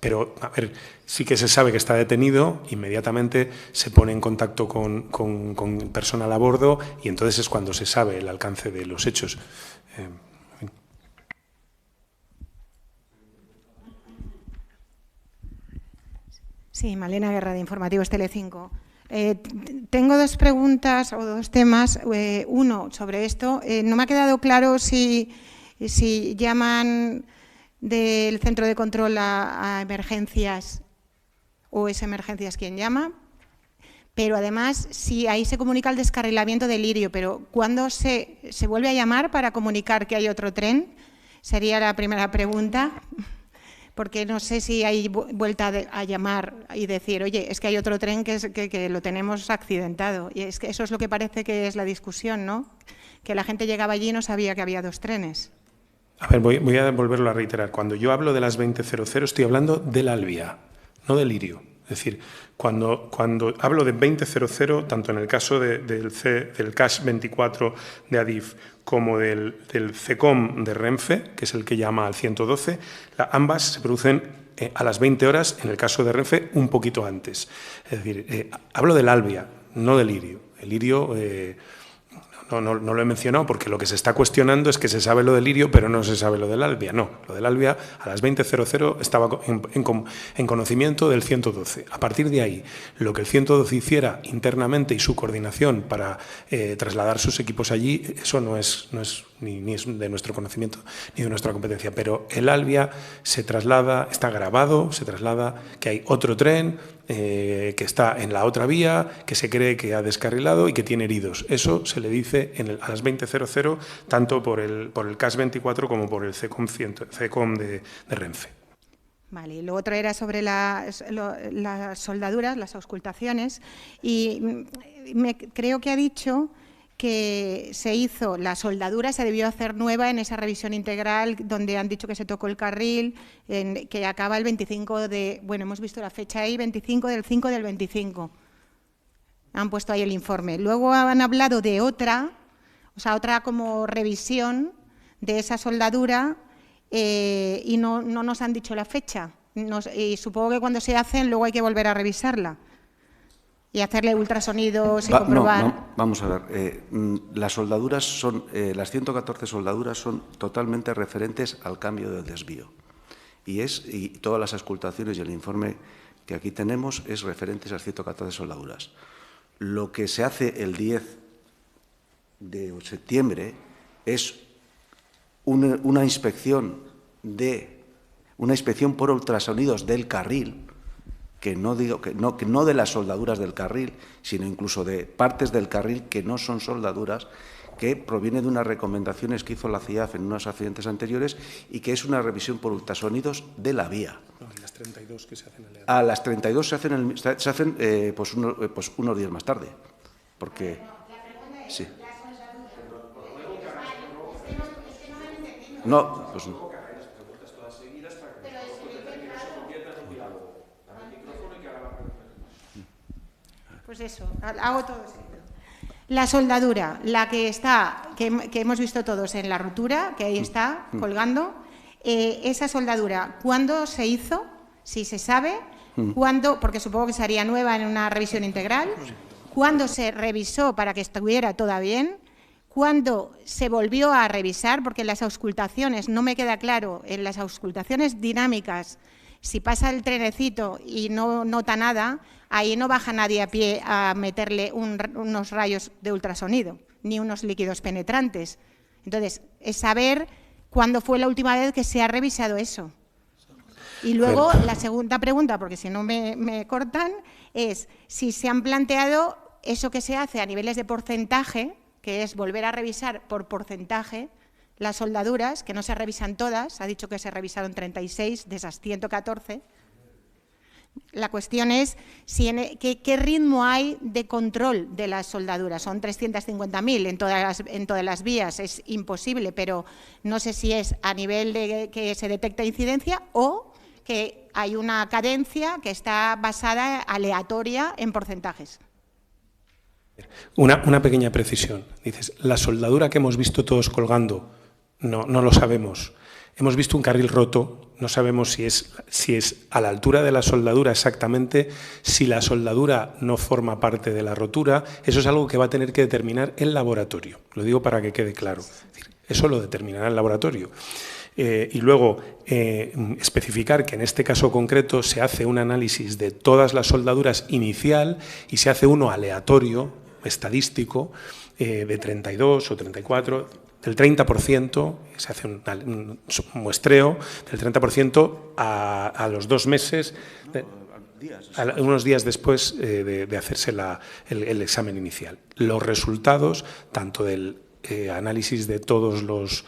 Pero, a ver, sí que se sabe que está detenido, inmediatamente se pone en contacto con personal a bordo y entonces es cuando se sabe el alcance de los hechos. Sí, Malena Guerra, de Informativos Telecinco. Tengo 2 preguntas o 2 temas. Uno, sobre esto. No me ha quedado claro si llaman del centro de control a emergencias o es emergencias quien llama, pero además si ahí se comunica el descarrilamiento del Lirio, pero ¿cuándo se vuelve a llamar para comunicar que hay otro tren? Sería la primera pregunta, porque no sé si hay vuelta a llamar y decir, oye, es que hay otro tren que lo tenemos accidentado, y es que eso es lo que parece que es la discusión, ¿no? Que la gente llegaba allí y no sabía que había 2 trenes. A ver, voy a volverlo a reiterar. Cuando yo hablo de las 20.00 estoy hablando del Albia, no del Lirio. Es decir, cuando hablo de 20.00, tanto en el caso del CAS 24 de Adif como del CECOM de Renfe, que es el que llama al 112, ambas se producen a las 20 horas, en el caso de Renfe, un poquito antes. Es decir, hablo del Albia, no del Lirio. El Lirio... No lo he mencionado porque lo que se está cuestionando es que se sabe lo del Lirio, pero no se sabe lo del Albia. No, lo del Albia a las 20.00 estaba en conocimiento del 112. A partir de ahí, lo que el 112 hiciera internamente y su coordinación para trasladar sus equipos allí, eso no es ni es de nuestro conocimiento ni de nuestra competencia. Pero el Albia se traslada, está grabado, se traslada que hay otro tren que está en la otra vía, que se cree que ha descarrilado y que tiene heridos. Eso se le dice a las 20.00, tanto por el CAS 24 como por el CECOM de Renfe. Vale, y lo otro era sobre las soldaduras, las auscultaciones, y creo que ha dicho que se hizo, la soldadura se debió hacer nueva en esa revisión integral donde han dicho que se tocó el carril, que acaba el 25 de, bueno, hemos visto la fecha ahí, 25 del 5 del 25. Han puesto ahí el informe. Luego han hablado de otra, o sea, otra como revisión de esa soldadura y no nos han dicho la fecha. Y supongo que cuando se hacen luego hay que volver a revisarla. Y hacerle ultrasonidos y comprobar. No, vamos a ver. Las soldaduras son, las 114 soldaduras son totalmente referentes al cambio de desvío. Y todas las auscultaciones y el informe que aquí tenemos es referente a esas 114 soldaduras. Lo que se hace el 10 de septiembre es una inspección por ultrasonidos del carril, que no de las soldaduras del carril, sino incluso de partes del carril que no son soldaduras, que proviene de unas recomendaciones que hizo la CIAF en unos accidentes anteriores y que es una revisión por ultrasonidos de la vía. No, las 32 que se hacen el a las 32 se hacen unos días más tarde, porque sí. No, pues no. Pues eso, hago todo esto. La soldadura, la que está, que hemos visto todos en la rotura, que ahí está colgando, esa soldadura, ¿cuándo se hizo? Si se sabe, ¿cuándo? Porque supongo que se haría nueva en una revisión integral. ¿Cuándo se revisó para que estuviera toda bien? ¿Cuándo se volvió a revisar? Porque en las auscultaciones, no me queda claro, en las auscultaciones dinámicas, si pasa el trenecito y no nota nada, ahí no baja nadie a pie a meterle unos rayos de ultrasonido, ni unos líquidos penetrantes. Entonces, es saber cuándo fue la última vez que se ha revisado eso. Y luego, la segunda pregunta, porque si no me cortan, es si se han planteado eso que se hace a niveles de porcentaje, que es volver a revisar por porcentaje las soldaduras, que no se revisan todas, ha dicho que se revisaron 36 de esas 114. La cuestión es qué ritmo hay de control de las soldaduras. Son 350.000 en todas las vías, es imposible, pero no sé si es a nivel de que se detecta incidencia o que hay una cadencia que está basada aleatoria en porcentajes. Una pequeña precisión. Dices, la soldadura que hemos visto todos colgando, no lo sabemos. Hemos visto un carril roto, no sabemos si es a la altura de la soldadura exactamente, si la soldadura no forma parte de la rotura, eso es algo que va a tener que determinar el laboratorio. Lo digo para que quede claro. Eso lo determinará el laboratorio. Y luego especificar que en este caso concreto se hace un análisis de todas las soldaduras inicial y se hace uno aleatorio, estadístico, de 32 o 34, del 30%, se hace un muestreo del 30% a los 2 meses, unos días después de hacerse el examen inicial. Los resultados, tanto del análisis de todos los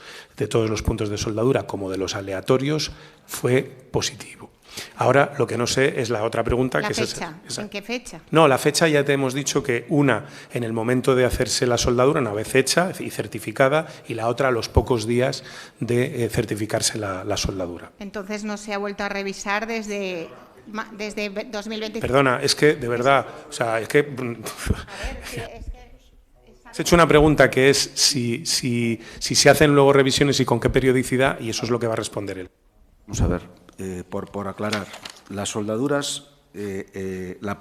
puntos de soldadura como de los aleatorios, fue positivo. Ahora, lo que no sé es la otra pregunta. ¿La fecha? ¿En qué fecha? No, la fecha ya te hemos dicho que una en el momento de hacerse la soldadura, una vez hecha y certificada, y la otra a los pocos días de certificarse la soldadura. Entonces no se ha vuelto a revisar desde 2020. Perdona, es que, de verdad, o sea, es que... Has hecho una pregunta que es si se hacen luego revisiones y con qué periodicidad, y eso es lo que va a responder él. Vamos a ver, por aclarar, las soldaduras, las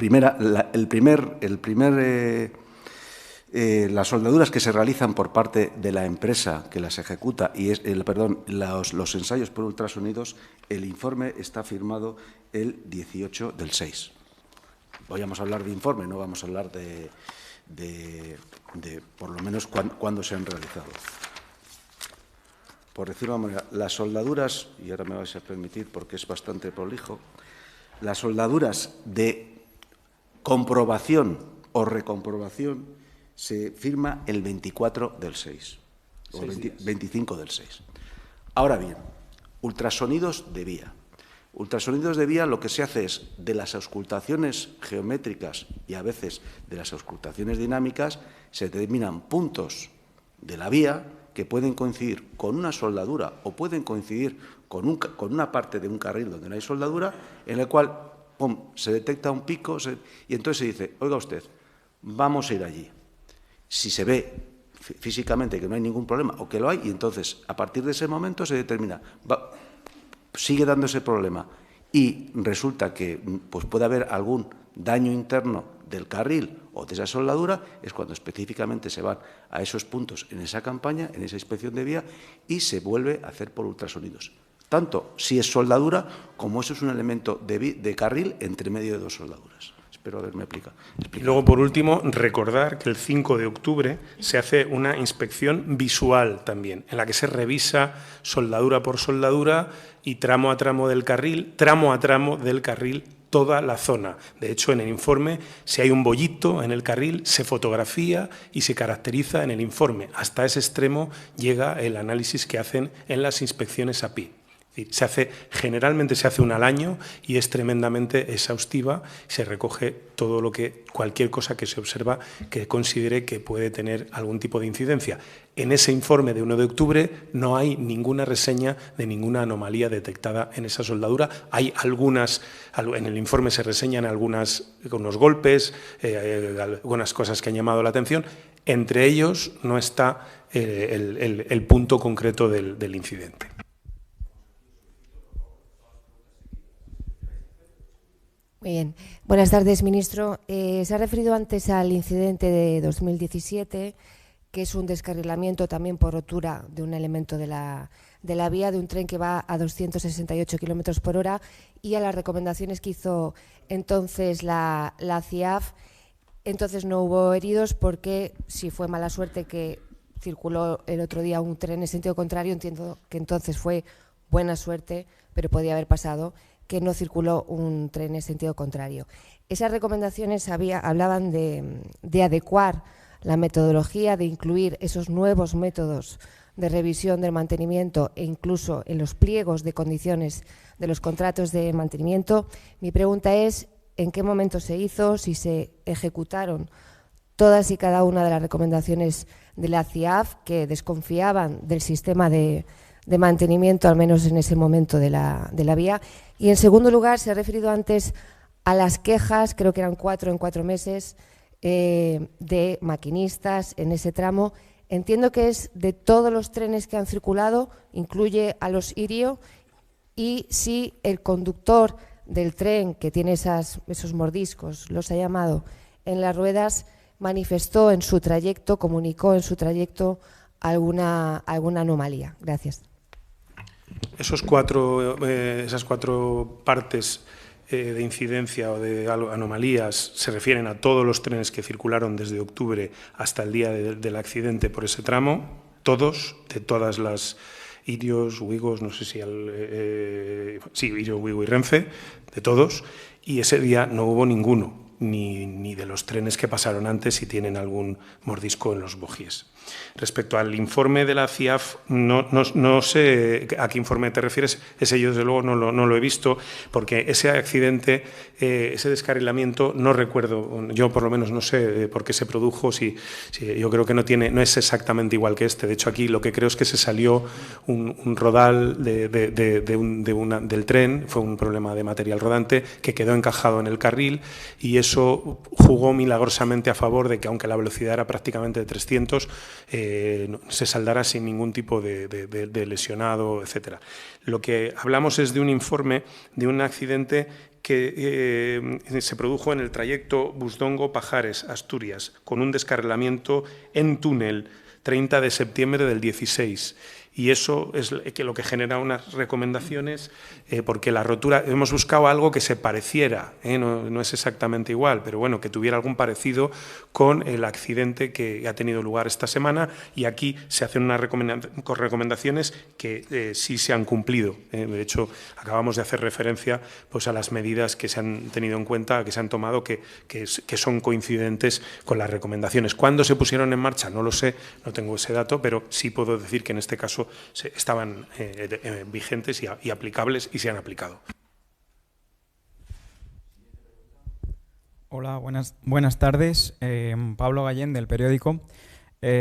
soldaduras que se realizan por parte de la empresa que las ejecuta y los ensayos por ultrasonidos, el informe está firmado el 18 del 6. Vamos a hablar de informe, no vamos a hablar de por lo menos cuándo se han realizado. Por decirlo de una manera, las soldaduras, y ahora me vais a permitir porque es bastante prolijo, las soldaduras de comprobación o recomprobación se firma el 24 del 6 o 25 del 6. Ahora bien, ultrasonidos de vía. Ultrasonidos de vía, lo que se hace es, de las auscultaciones geométricas y a veces de las auscultaciones dinámicas, se determinan puntos de la vía que pueden coincidir con una soldadura o pueden coincidir con una parte de un carril donde no hay soldadura, en el cual se detecta un pico y entonces se dice, oiga usted, vamos a ir allí. Si se ve físicamente que no hay ningún problema o que lo hay, y entonces a partir de ese momento se determina, sigue dando ese problema y resulta que pues puede haber algún daño interno del carril o de esa soldadura, es cuando específicamente se van a esos puntos en esa campaña, en esa inspección de vía, y se vuelve a hacer por ultrasonidos. Tanto si es soldadura como eso es un elemento de carril entre medio de dos soldaduras. Espero haberme explicado. Y luego, por último, recordar que el 5 de octubre se hace una inspección visual también, en la que se revisa soldadura por soldadura y tramo a tramo del carril, toda la zona. De hecho, en el informe, si hay un bollito en el carril, se fotografía y se caracteriza en el informe. Hasta ese extremo llega el análisis que hacen en las inspecciones API. Generalmente se hace una al año y es tremendamente exhaustiva. Se recoge cualquier cosa que se observa que considere que puede tener algún tipo de incidencia. En ese informe de 1 de octubre no hay ninguna reseña de ninguna anomalía detectada en esa soldadura. Hay en el informe se reseñan unos golpes, algunas cosas que han llamado la atención. Entre ellos no está el punto concreto del incidente. Muy bien. Buenas tardes, ministro. Se ha referido antes al incidente de 2017, que es un descarrilamiento también por rotura de un elemento de la vía de un tren que va a 268 kilómetros por hora, y a las recomendaciones que hizo entonces la CIAF. Entonces no hubo heridos porque, si fue mala suerte que circuló el otro día un tren en sentido contrario, entiendo que entonces fue buena suerte, pero podía haber pasado que no circuló un tren en sentido contrario. esas recomendaciones hablaban de adecuar la metodología, de incluir esos nuevos métodos de revisión del mantenimiento e incluso en los pliegos de condiciones de los contratos de mantenimiento. Mi pregunta es, ¿en qué momento se hizo? Si se ejecutaron todas y cada una de las recomendaciones de la CIAF, que desconfiaban del sistema de mantenimiento, al menos en ese momento de la vía. Y en segundo lugar, se ha referido antes a las quejas, creo que eran 4 en 4 meses, de maquinistas en ese tramo. Entiendo que es de todos los trenes que han circulado, incluye a los Irio, y si el conductor del tren que tiene esos mordiscos, los ha llamado en las ruedas, manifestó en su trayecto, comunicó en su trayecto alguna anomalía. Gracias. Esas cuatro partes de incidencia o de anomalías se refieren a todos los trenes que circularon desde octubre hasta el día del accidente por ese tramo, todos, de todas las Irios, Uigos, no sé si Irio, Uigo y Renfe, de todos, y ese día no hubo ninguno, ni de los trenes que pasaron antes y tienen algún mordisco en los bogies. Respecto al informe de la CIAF, no sé a qué informe te refieres, ese yo desde luego no lo he visto, porque ese accidente, ese descarrilamiento, no recuerdo, yo por lo menos no sé por qué se produjo, si yo creo que no es exactamente igual que este. De hecho, aquí lo que creo es que se salió un rodal del tren, fue un problema de material rodante que quedó encajado en el carril, y eso jugó milagrosamente a favor de que, aunque la velocidad era prácticamente de 300, se saldara sin ningún tipo de lesionado, etcétera. Lo que hablamos es de un informe de un accidente que se produjo en el trayecto Busdongo-Pajares, Asturias, con un descarrilamiento en túnel, 30 de septiembre del 16. Y eso es lo que genera unas recomendaciones, porque la rotura, hemos buscado algo que se pareciera, no es exactamente igual, pero bueno, que tuviera algún parecido con el accidente que ha tenido lugar esta semana, y aquí se hacen unas recomendaciones que sí se han cumplido. De hecho, acabamos de hacer referencia pues, a las medidas que se han tenido en cuenta, que se han tomado, que son coincidentes con las recomendaciones. ¿Cuándo se pusieron en marcha? No lo sé, no tengo ese dato, pero sí puedo decir que en este caso estaban vigentes y aplicables y se han aplicado. Hola, buenas tardes. Pablo Gallén, del periódico.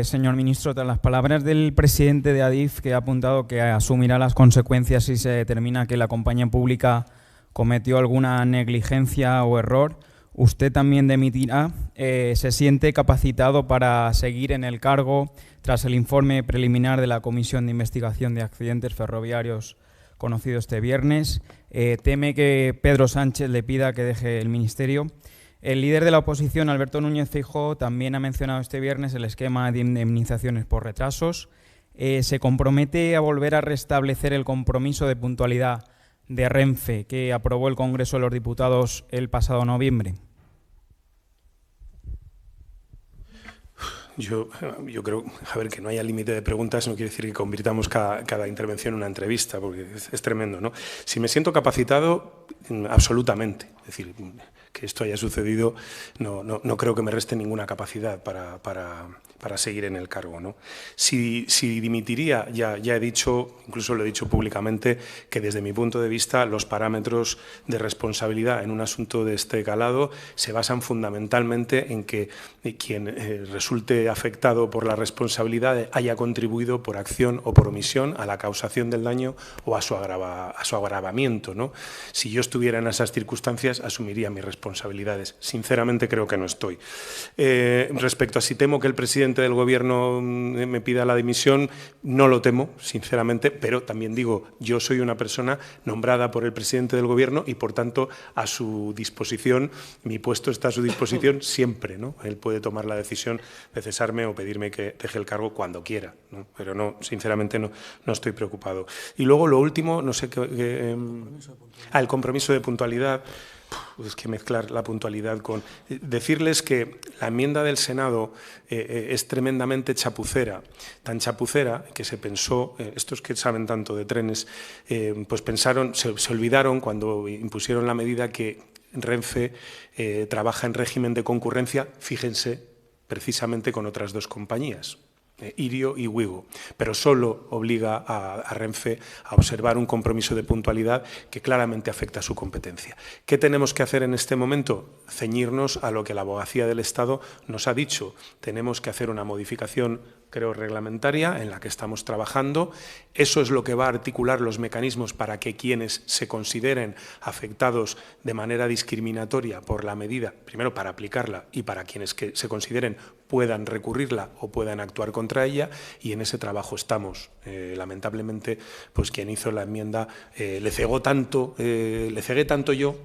Señor ministro, tras las palabras del presidente de Adif, que ha apuntado que asumirá las consecuencias si se determina que la compañía pública cometió alguna negligencia o error, ¿usted también dimitirá? ¿Se siente capacitado para seguir en el cargo tras el informe preliminar de la Comisión de Investigación de Accidentes Ferroviarios conocido este viernes? ¿Teme que Pedro Sánchez le pida que deje el ministerio? El líder de la oposición, Alberto Núñez Feijóo, también ha mencionado este viernes el esquema de indemnizaciones por retrasos. ¿Se compromete a volver a restablecer el compromiso de puntualidad de Renfe que aprobó el Congreso de los Diputados el pasado noviembre? Yo creo, a ver, que no haya límite de preguntas no quiere decir que convirtamos cada intervención en una entrevista, porque es tremendo, ¿no? Si me siento capacitado, absolutamente. Es decir, que esto haya sucedido no creo que me reste ninguna capacidad para seguir en el cargo, ¿no? Si dimitiría, ya he dicho, incluso lo he dicho públicamente, que desde mi punto de vista los parámetros de responsabilidad en un asunto de este calado se basan fundamentalmente en que quien resulte afectado por la responsabilidad haya contribuido por acción o por omisión a la causación del daño o a su agravamiento, ¿no? Si yo estuviera en esas circunstancias, asumiría mis responsabilidades. Sinceramente creo que no estoy. Respecto a si temo que el presidente del Gobierno me pida la dimisión, no lo temo, sinceramente, pero también digo, yo soy una persona nombrada por el presidente del Gobierno y, por tanto, a su disposición, mi puesto está a su disposición siempre, ¿no? Él puede tomar la decisión de cesarme o pedirme que deje el cargo cuando quiera, ¿no? Pero no, sinceramente no estoy preocupado. Y luego lo último, no sé qué... el compromiso de puntualidad. Es que mezclar la puntualidad con... Decirles que la enmienda del Senado es tremendamente chapucera, tan chapucera que se pensó, estos que saben tanto de trenes, pues pensaron, se olvidaron cuando impusieron la medida que Renfe trabaja en régimen de concurrencia, fíjense, precisamente con otras dos compañías, Irio y Wigo, pero solo obliga a Renfe a observar un compromiso de puntualidad que claramente afecta a su competencia. ¿Qué tenemos que hacer en este momento? Ceñirnos a lo que la Abogacía del Estado nos ha dicho. Tenemos que hacer una modificación, creo, reglamentaria, en la que estamos trabajando. Eso es lo que va a articular los mecanismos para que quienes se consideren afectados de manera discriminatoria por la medida, primero para aplicarla y para quienes que se consideren puedan recurrirla o puedan actuar contra ella, y en ese trabajo estamos. Lamentablemente, pues quien hizo la enmienda le cegué tanto yo.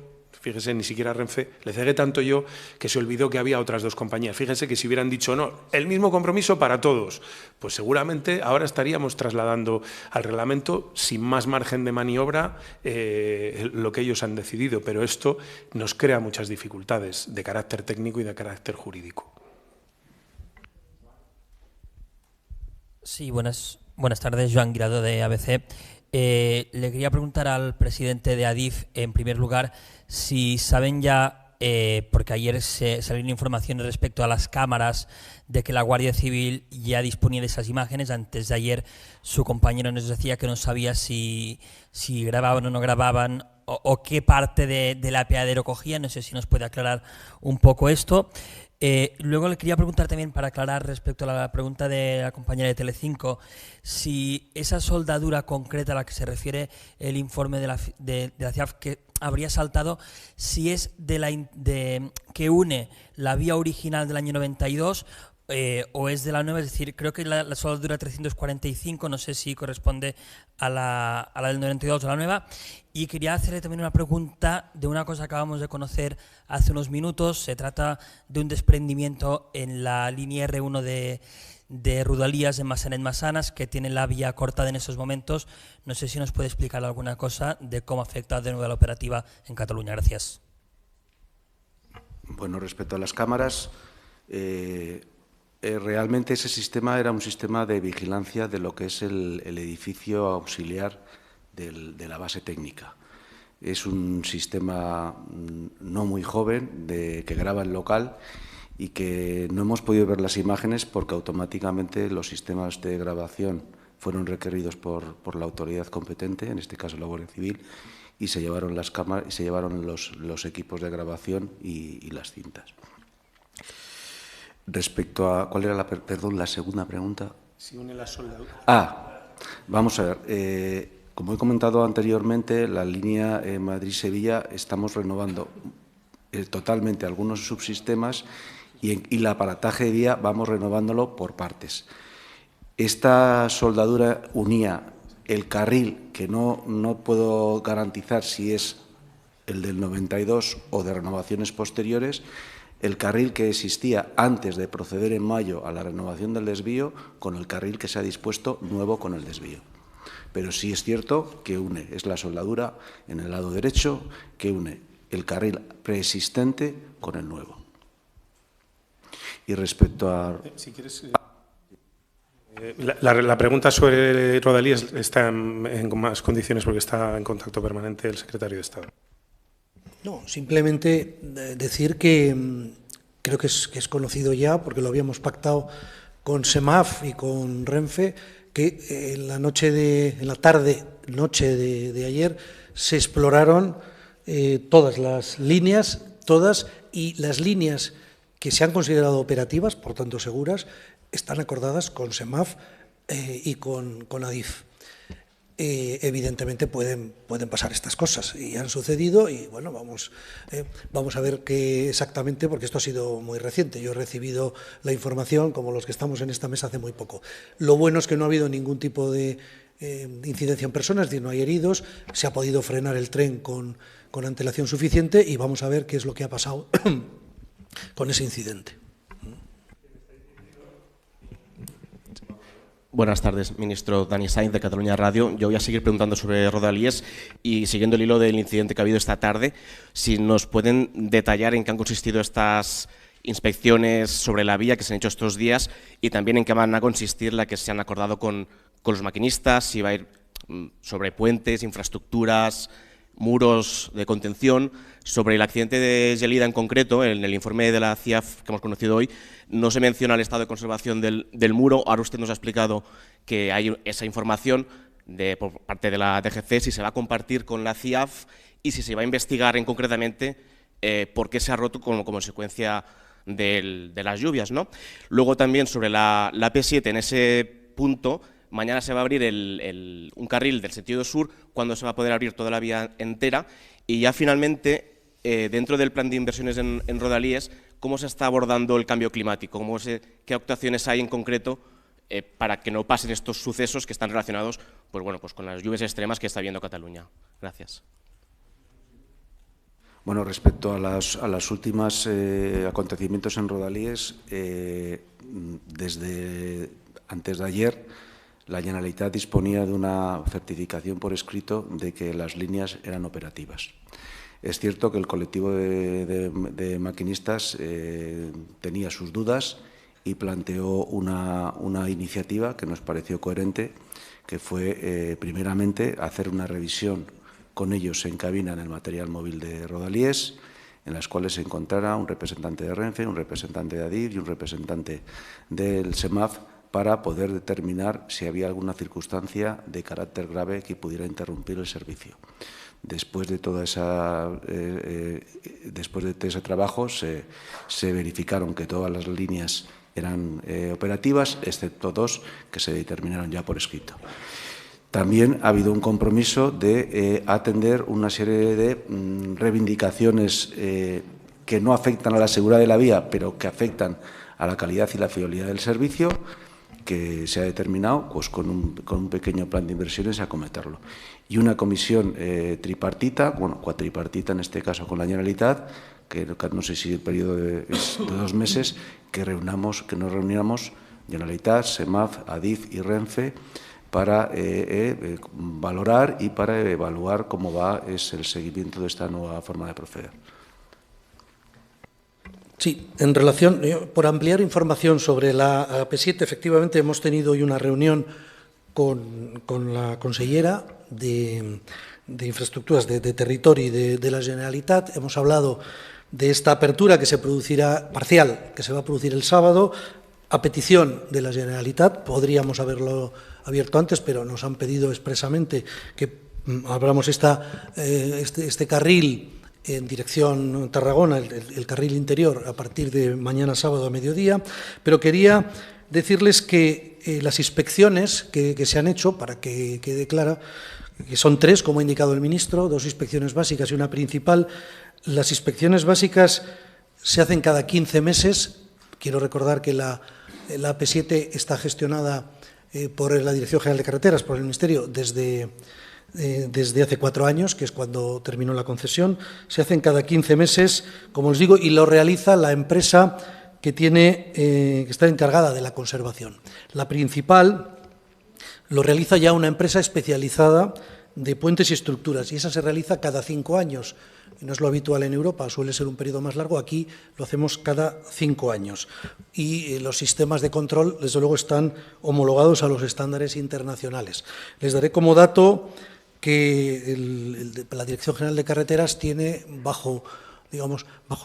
Fíjese, ni siquiera Renfe, le cegué tanto yo que se olvidó que había otras dos compañías. Fíjese que si hubieran dicho no, el mismo compromiso para todos, pues seguramente ahora estaríamos trasladando al reglamento sin más margen de maniobra lo que ellos han decidido, pero esto nos crea muchas dificultades de carácter técnico y de carácter jurídico. Sí, buenas tardes, Joan Guirado de ABC. Le quería preguntar al presidente de Adif, en primer lugar, si saben ya, porque ayer salieron informaciones respecto a las cámaras, de que la Guardia Civil ya disponía de esas imágenes. Antes de ayer su compañero nos decía que no sabía si grababan o no grababan, o qué parte del apeadero cogían. No sé si nos puede aclarar un poco esto. Luego le quería preguntar también, para aclarar respecto a la pregunta de la compañera de Telecinco, si esa soldadura concreta a la que se refiere el informe de la CIAF, que habría saltado, si es que une la vía original del año 92 o es de la nueva. Es decir, creo que la soldadura 345, no sé si corresponde a la del 92 o la nueva. Y quería hacerle también una pregunta de una cosa que acabamos de conocer hace unos minutos. Se trata de un desprendimiento en la línea R1 de Rodalies en Massanet-Massanas, que tiene la vía cortada en esos momentos. No sé si nos puede explicar alguna cosa de cómo afecta de nuevo la operativa en Cataluña. Gracias. Bueno, respecto a las cámaras, realmente ese sistema era un sistema de vigilancia de lo que es el edificio auxiliar de la base técnica. Es un sistema no muy joven que graba en local y que no hemos podido ver las imágenes porque automáticamente los sistemas de grabación fueron requeridos por la autoridad competente, en este caso la Guardia Civil, y se llevaron las cámaras y se llevaron los equipos de grabación y las cintas. Respecto a ¿cuál era la segunda pregunta? Si une la soldadura. Vamos a ver. Como he comentado anteriormente, la línea Madrid-Sevilla estamos renovando totalmente algunos subsistemas y el aparataje de vía vamos renovándolo por partes. Esta soldadura unía el carril, que no puedo garantizar si es el del 92 o de renovaciones posteriores, el carril que existía antes de proceder en mayo a la renovación del desvío con el carril que se ha dispuesto nuevo con el desvío. Pero sí es cierto que es la soldadura en el lado derecho que une el carril preexistente con el nuevo. Y respecto a... Si quieres, la pregunta sobre Rodalies está en más condiciones porque está en contacto permanente el secretario de Estado. No, simplemente decir que creo que es conocido ya, porque lo habíamos pactado con SEMAF y con Renfe, que en la tarde-noche de ayer se exploraron todas las líneas, y las líneas que se han considerado operativas, por tanto seguras, están acordadas con SEMAF y con Adif. Evidentemente pueden pasar estas cosas y han sucedido, y bueno, vamos a ver qué exactamente, porque esto ha sido muy reciente. Yo he recibido la información, como los que estamos en esta mesa, hace muy poco. Lo bueno es que no ha habido ningún tipo de incidencia en personas, es decir, no hay heridos, se ha podido frenar el tren con antelación suficiente, y vamos a ver qué es lo que ha pasado con ese incidente. Buenas tardes, ministro. Dani Sainz, de Cataluña Radio. Yo voy a seguir preguntando sobre Rodalies y, siguiendo el hilo del incidente que ha habido esta tarde, si nos pueden detallar en qué han consistido estas inspecciones sobre la vía que se han hecho estos días, y también en qué van a consistir la que se han acordado con los maquinistas, si va a ir sobre puentes, infraestructuras, muros de contención. Sobre el accidente de Gelida en concreto, en el informe de la CIAF que hemos conocido hoy, no se menciona el estado de conservación del muro. Ahora usted nos ha explicado que hay esa información por parte de la DGC, si se va a compartir con la CIAF y si se va a investigar concretamente por qué se ha roto como consecuencia de las lluvias, ¿no? Luego también sobre la P7, en ese punto, mañana se va a abrir un carril del sentido sur, cuando se va a poder abrir toda la vía entera. Y ya finalmente, dentro del plan de inversiones en Rodalies, ¿cómo se está abordando el cambio climático? ¿Qué actuaciones hay en concreto para que no pasen estos sucesos que están relacionados pues con las lluvias extremas que está viendo Cataluña? Gracias. Bueno, respecto a las últimas acontecimientos en Rodalies, desde antes de ayer, la Generalitat disponía de una certificación por escrito de que las líneas eran operativas. Es cierto que el colectivo de maquinistas tenía sus dudas y planteó una iniciativa que nos pareció coherente, que fue, primeramente, hacer una revisión con ellos en cabina en el material móvil de Rodalies, en las cuales se encontrara un representante de Renfe, un representante de Adif y un representante del SEMAF, para poder determinar si había alguna circunstancia de carácter grave que pudiera interrumpir el servicio. Después de ese trabajo se verificaron que todas las líneas eran operativas, excepto 2 que se determinaron ya por escrito. También ha habido un compromiso de atender una serie de reivindicaciones que no afectan a la seguridad de la vía, pero que afectan a la calidad y la fiabilidad del servicio, que se ha determinado pues, con un pequeño plan de inversiones acometerlo. Y una comisión tripartita, bueno, cuatripartita en este caso con la Generalitat, que no sé si el periodo es de 2 meses, que nos reuniéramos Generalitat, SEMAF, Adif y Renfe para valorar y para evaluar cómo va el seguimiento de esta nueva forma de proceder. Sí, en relación, por ampliar información sobre la P7, efectivamente hemos tenido hoy una reunión con la consellera de Infraestructuras de Territorio y de la Generalitat. Hemos hablado de esta apertura que se producirá, parcial, que se va a producir el sábado, a petición de la Generalitat. Podríamos haberlo abierto antes, pero nos han pedido expresamente que abramos este carril en dirección Tarragona, el carril interior, a partir de mañana sábado a mediodía. Pero quería decirles que las inspecciones que se han hecho, para que quede clara, que son 3, como ha indicado el ministro, 2 inspecciones básicas y una principal. Las inspecciones básicas se hacen cada 15 meses. Quiero recordar que la AP7 está gestionada por la Dirección General de Carreteras, por el Ministerio, desde hace 4 años, que es cuando terminó la concesión. Se hacen cada 15 meses, como os digo, y lo realiza la empresa que está encargada de la conservación. La principal lo realiza ya una empresa especializada de puentes y estructuras, y esa se realiza cada 5 años. No es lo habitual en Europa, suele ser un periodo más largo. Aquí lo hacemos cada 5 años. Y los sistemas de control, desde luego, están homologados a los estándares internacionales. Les daré como dato que la Dirección General de Carreteras tiene bajo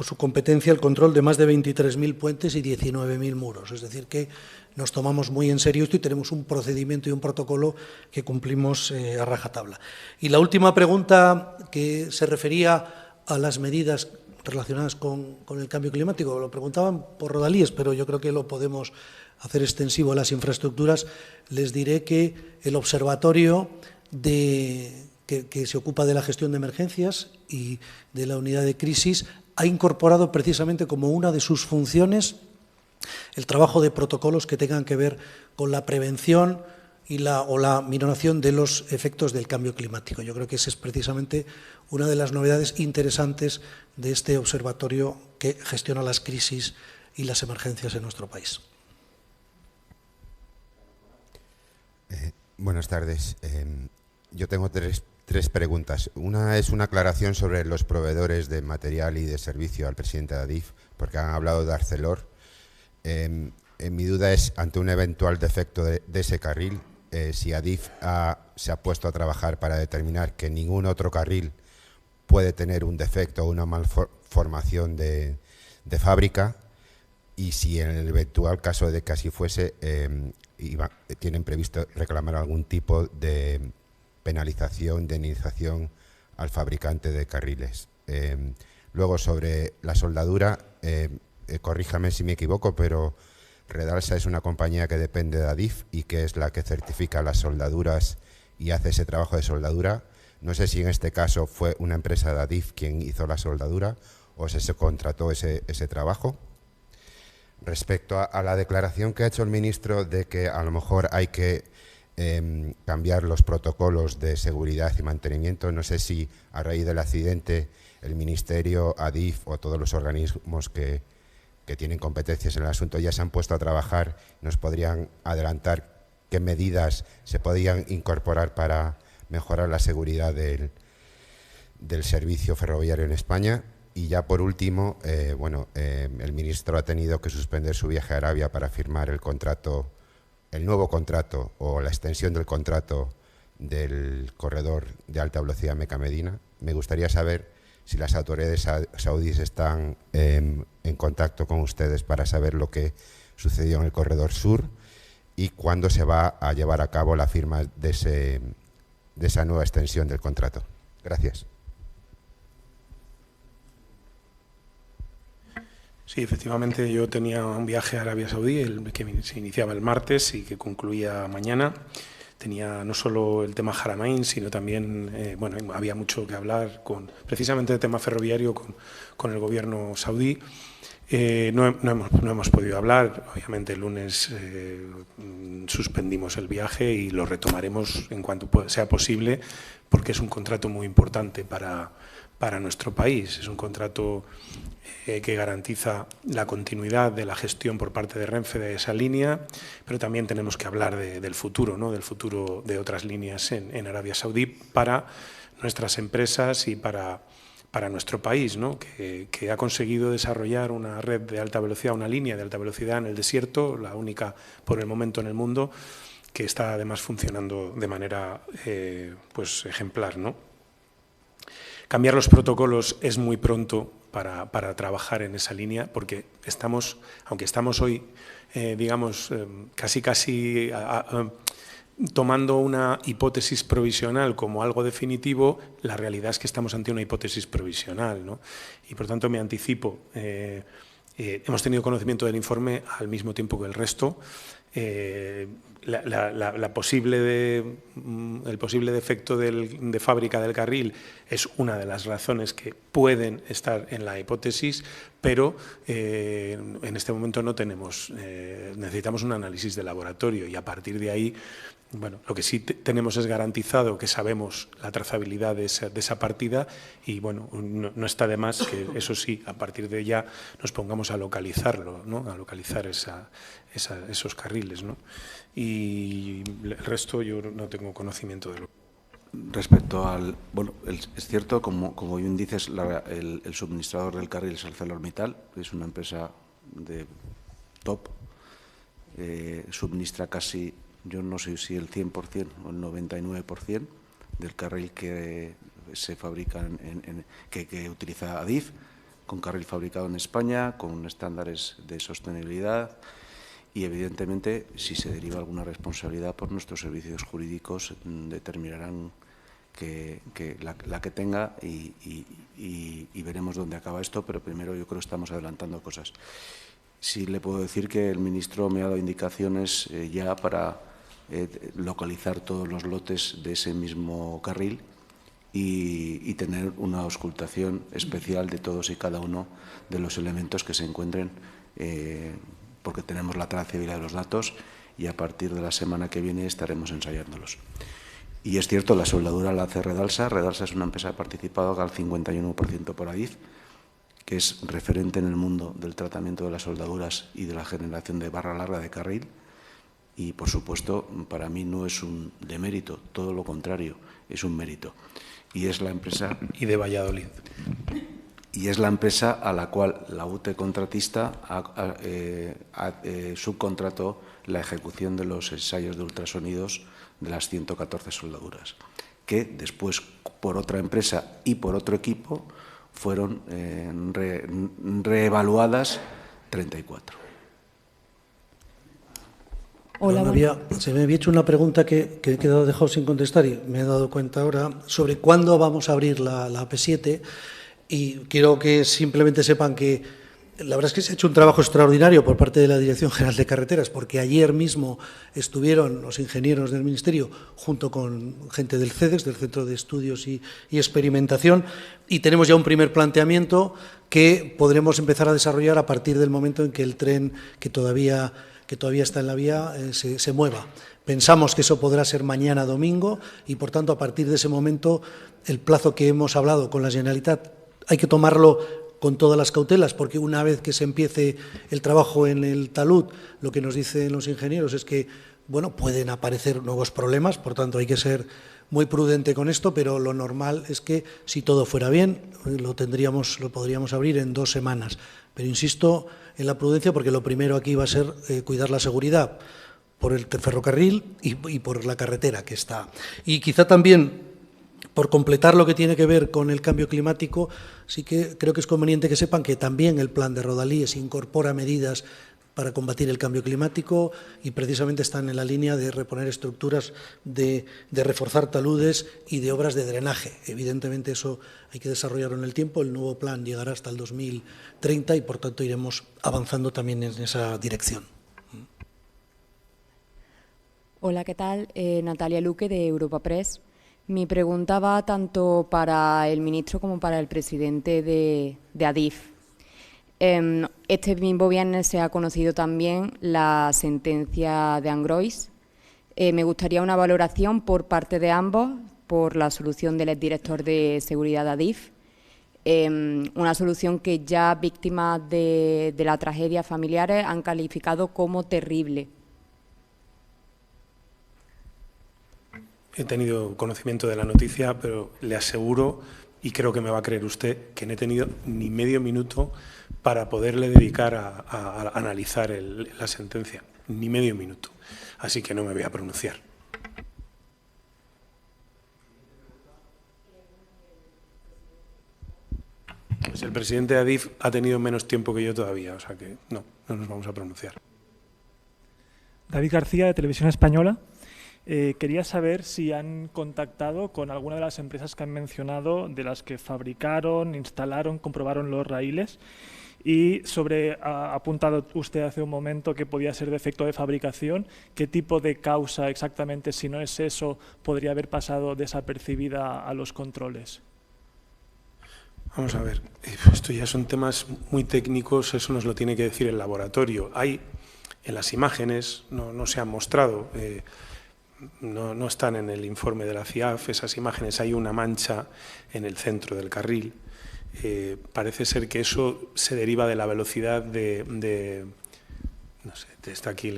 su competencia el control de más de 23.000 puentes y 19.000 muros. Es decir, que nos tomamos muy en serio esto y tenemos un procedimiento y un protocolo que cumplimos a rajatabla. Y la última pregunta, que se refería a las medidas relacionadas con el cambio climático, lo preguntaban por Rodalies, pero yo creo que lo podemos hacer extensivo a las infraestructuras. Les diré que el observatorio que se ocupa de la gestión de emergencias y de la unidad de crisis ha incorporado precisamente como una de sus funciones el trabajo de protocolos que tengan que ver con la prevención o la minoración de los efectos del cambio climático. Yo creo que esa es precisamente una de las novedades interesantes de este observatorio que gestiona las crisis y las emergencias en nuestro país. Buenas tardes. Yo tengo tres preguntas. Una es una aclaración sobre los proveedores de material y de servicio al presidente de Adif, porque han hablado de Arcelor. Mi duda es, ante un eventual defecto de ese carril, si Adif se ha puesto a trabajar para determinar que ningún otro carril puede tener un defecto o una malformación de fábrica, y si en el eventual caso de que así fuese, tienen previsto reclamar algún tipo de penalización, indemnización al fabricante de carriles. Luego, sobre la soldadura, corríjame si me equivoco, pero Redalsa es una compañía que depende de Adif y que es la que certifica las soldaduras y hace ese trabajo de soldadura. No sé si en este caso fue una empresa de Adif quien hizo la soldadura o se contrató ese trabajo. Respecto a la declaración que ha hecho el ministro de que a lo mejor hay que cambiar los protocolos de seguridad y mantenimiento, no sé si a raíz del accidente el Ministerio, Adif o todos los organismos que tienen competencias en el asunto ya se han puesto a trabajar. ¿Nos podrían adelantar qué medidas se podían incorporar para mejorar la seguridad del servicio ferroviario en España? Y ya por último, el ministro ha tenido que suspender su viaje a Arabia para firmar el nuevo contrato o la extensión del contrato del corredor de alta velocidad Meca-Medina. Me gustaría saber si las autoridades saudíes están en contacto con ustedes para saber lo que sucedió en el corredor sur y cuándo se va a llevar a cabo la firma de esa nueva extensión del contrato. Gracias. Sí, efectivamente yo tenía un viaje a Arabia Saudí que se iniciaba el martes y que concluía mañana. Tenía no solo el tema Haramain, sino también, había mucho que hablar precisamente de tema ferroviario con el gobierno saudí. No hemos podido hablar, obviamente el lunes suspendimos el viaje y lo retomaremos en cuanto sea posible, porque es un contrato muy importante para nuestro país. Es un contrato que garantiza la continuidad de la gestión por parte de Renfe de esa línea, pero también tenemos que hablar del futuro, ¿no? Del futuro de otras líneas en Arabia Saudí para nuestras empresas y para nuestro país, ¿no? que ha conseguido desarrollar una red de alta velocidad, una línea de alta velocidad en el desierto, la única por el momento en el mundo, que está además funcionando de manera ejemplar, ¿no? Cambiar los protocolos es muy pronto para trabajar en esa línea, porque aunque estamos hoy, casi tomando una hipótesis provisional como algo definitivo, la realidad es que estamos ante una hipótesis provisional, ¿no? Y por tanto me anticipo. Hemos tenido conocimiento del informe al mismo tiempo que el resto. El posible defecto de fábrica del carril es una de las razones que pueden estar en la hipótesis, pero en este momento no tenemos, necesitamos un análisis de laboratorio y a partir de ahí, lo que sí tenemos es garantizado que sabemos la trazabilidad de esa partida y no está de más que eso sí, a partir de ya nos pongamos a localizarlo, ¿no? A localizar esos carriles, ¿no? Y el resto yo no tengo conocimiento de lo. Respecto al... es cierto, como bien dices, el suministrador del carril es ArcelorMittal, es una empresa de top, suministra casi, yo no sé si el 100% o el 99% del carril que se fabrica, que utiliza Adif, con carril fabricado en España, con estándares de sostenibilidad. Y, evidentemente, si se deriva alguna responsabilidad por nuestros servicios jurídicos, determinarán la que tenga y veremos dónde acaba esto, pero primero yo creo que estamos adelantando cosas. Sí le puedo decir que el ministro me ha dado indicaciones ya para localizar todos los lotes de ese mismo carril y tener una auscultación especial de todos y cada uno de los elementos que se encuentren, porque tenemos la trazabilidad de los datos y a partir de la semana que viene estaremos ensayándolos. Y es cierto, la soldadura la hace Redalsa. Redalsa es una empresa participada al 51% por Adif, que es referente en el mundo del tratamiento de las soldaduras y de la generación de barra larga de carril. Y, por supuesto, para mí no es un demérito, todo lo contrario, es un mérito. Y es la empresa... Y de Valladolid. Y es la empresa a la cual la UTE contratista subcontrató la ejecución de los ensayos de ultrasonidos de las 114 soldaduras, que después, por otra empresa y por otro equipo, fueron reevaluadas 34. Hola, se me había hecho una pregunta que he quedado dejado sin contestar y me he dado cuenta ahora sobre cuándo vamos a abrir la AP7, y quiero que simplemente sepan que la verdad es que se ha hecho un trabajo extraordinario por parte de la Dirección General de Carreteras, porque ayer mismo estuvieron los ingenieros del Ministerio junto con gente del CEDEX, del Centro de Estudios y Experimentación, y tenemos ya un primer planteamiento que podremos empezar a desarrollar a partir del momento en que el tren que todavía está en la vía se mueva. Pensamos que eso podrá ser mañana domingo y, por tanto, a partir de ese momento, el plazo que hemos hablado con la Generalitat hay que tomarlo con todas las cautelas, porque una vez que se empiece el trabajo en el talud, lo que nos dicen los ingenieros es que, bueno, pueden aparecer nuevos problemas, por tanto hay que ser muy prudente con esto, pero lo normal es que, si todo fuera bien, lo podríamos abrir en 2 semanas. Pero insisto en la prudencia, porque lo primero aquí va a ser cuidar la seguridad por el ferrocarril y por la carretera que está. Y quizá también, por completar lo que tiene que ver con el cambio climático, sí que creo que es conveniente que sepan que también el plan de Rodalies incorpora medidas para combatir el cambio climático y precisamente están en la línea de reponer estructuras, de reforzar taludes y de obras de drenaje. Evidentemente eso hay que desarrollarlo en el tiempo, el nuevo plan llegará hasta el 2030 y por tanto iremos avanzando también en esa dirección. Hola, ¿qué tal? Natalia Luque de Europa Press. Mi pregunta va tanto para el ministro como para el presidente de ADIF. Este mismo viernes se ha conocido también la sentencia de Angrois. Me gustaría una valoración por parte de ambos por la solución del exdirector de seguridad de ADIF. Una solución que ya víctimas de la tragedia familiares han calificado como terrible. He tenido conocimiento de la noticia, pero le aseguro, y creo que me va a creer usted, que no he tenido ni medio minuto para poderle dedicar a analizar la sentencia, ni medio minuto. Así que no me voy a pronunciar. Pues el presidente de ADIF ha tenido menos tiempo que yo todavía, o sea que no nos vamos a pronunciar. David García, de Televisión Española. Quería saber si han contactado con alguna de las empresas que han mencionado, de las que fabricaron, instalaron, comprobaron los raíles, y ha apuntado usted hace un momento que podía ser defecto de fabricación. ¿Qué tipo de causa exactamente, si no es eso, podría haber pasado desapercibida a los controles? Vamos a ver, esto ya son temas muy técnicos, eso nos lo tiene que decir el laboratorio. Hay en las imágenes, no se han mostrado, no están en el informe de la CIAF, esas imágenes, hay una mancha en el centro del carril. Parece ser que eso se deriva de la velocidad no sé, está aquí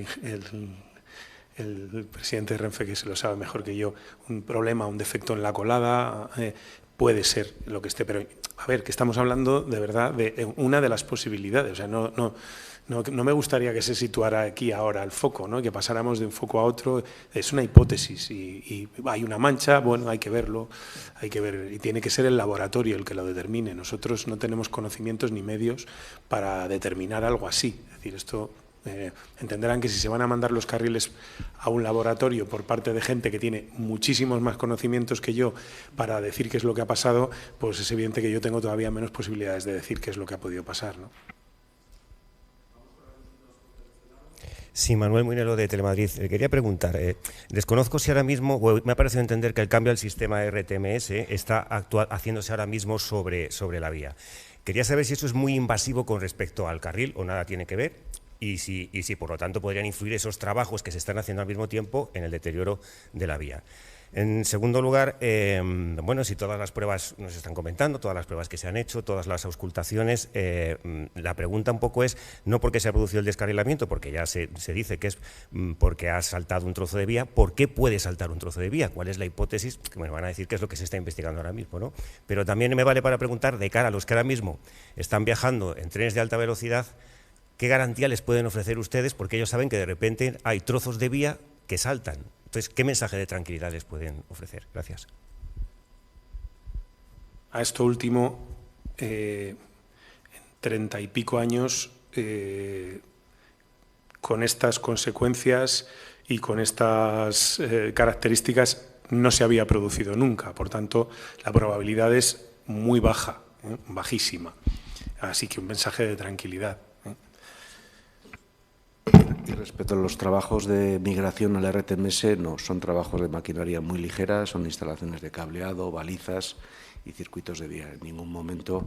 el presidente de Renfe, que se lo sabe mejor que yo, un problema, un defecto en la colada, puede ser lo que esté, pero a ver, que estamos hablando de verdad de una de las posibilidades, o sea, no me gustaría que se situara aquí ahora el foco, ¿no? Que pasáramos de un foco a otro, es una hipótesis y hay una mancha, bueno, hay que verlo, hay que ver, y tiene que ser el laboratorio el que lo determine. Nosotros no tenemos conocimientos ni medios para determinar algo así, es decir, esto entenderán que si se van a mandar los carriles a un laboratorio por parte de gente que tiene muchísimos más conocimientos que yo para decir qué es lo que ha pasado, pues es evidente que yo tengo todavía menos posibilidades de decir qué es lo que ha podido pasar, ¿no? Sí, Manuel Muinelo, de Telemadrid. Quería preguntar, desconozco si ahora mismo, me ha parecido entender que el cambio al sistema RTMS está haciéndose ahora mismo sobre la vía. Quería saber si eso es muy invasivo con respecto al carril o nada tiene que ver, y si por lo tanto podrían influir esos trabajos que se están haciendo al mismo tiempo en el deterioro de la vía. En segundo lugar, bueno, si todas las pruebas nos están comentando, todas las pruebas que se han hecho, todas las auscultaciones, la pregunta un poco es, no porque se ha producido el descarrilamiento, porque ya se dice que es porque ha saltado un trozo de vía, ¿por qué puede saltar un trozo de vía? ¿Cuál es la hipótesis? Que me van a decir que es lo que se está investigando ahora mismo, ¿no? Pero también me vale para preguntar, de cara a los que ahora mismo están viajando en trenes de alta velocidad, ¿qué garantía les pueden ofrecer ustedes? Porque ellos saben que de repente hay trozos de vía que saltan. Entonces, ¿qué mensaje de tranquilidad les pueden ofrecer? Gracias. A esto último, en 30 y pico años, con estas consecuencias y con estas características no se había producido nunca. Por tanto, la probabilidad es muy baja, bajísima. Así que un mensaje de tranquilidad. Y respecto a los trabajos de migración al RTMS, no, son trabajos de maquinaria muy ligera, son instalaciones de cableado, balizas y circuitos de vía. En ningún momento,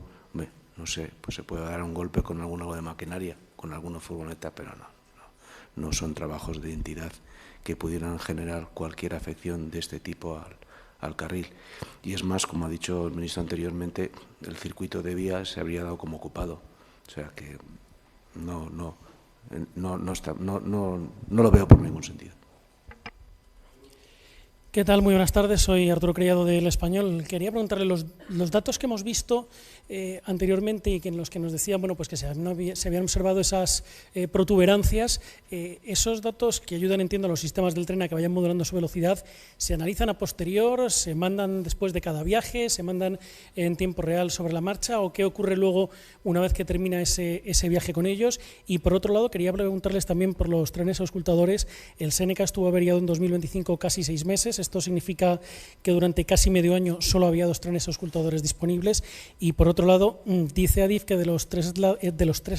no sé, pues se puede dar un golpe con algo de maquinaria, con alguna furgoneta, pero no son trabajos de entidad que pudieran generar cualquier afección de este tipo al carril. Y es más, como ha dicho el ministro anteriormente, el circuito de vía se habría dado como ocupado. O sea que no lo veo por ningún sentido. ¿Qué tal? Muy buenas tardes, soy Arturo Criado del Español. Quería preguntarle los datos que hemos visto anteriormente y que en los que nos decían pues que se habían observado esas protuberancias, esos datos que ayudan, entiendo, a los sistemas del tren a que vayan modulando su velocidad, ¿se analizan a posterior, se mandan después de cada viaje, se mandan en tiempo real sobre la marcha o qué ocurre luego una vez que termina ese viaje con ellos? Y por otro lado, quería preguntarles también por los trenes auscultadores. El Seneca estuvo averiado en 2025 casi 6 meses. Esto significa que durante casi medio año solo había 2 trenes auscultadores disponibles. Y por otro lado, dice Adif que de los tres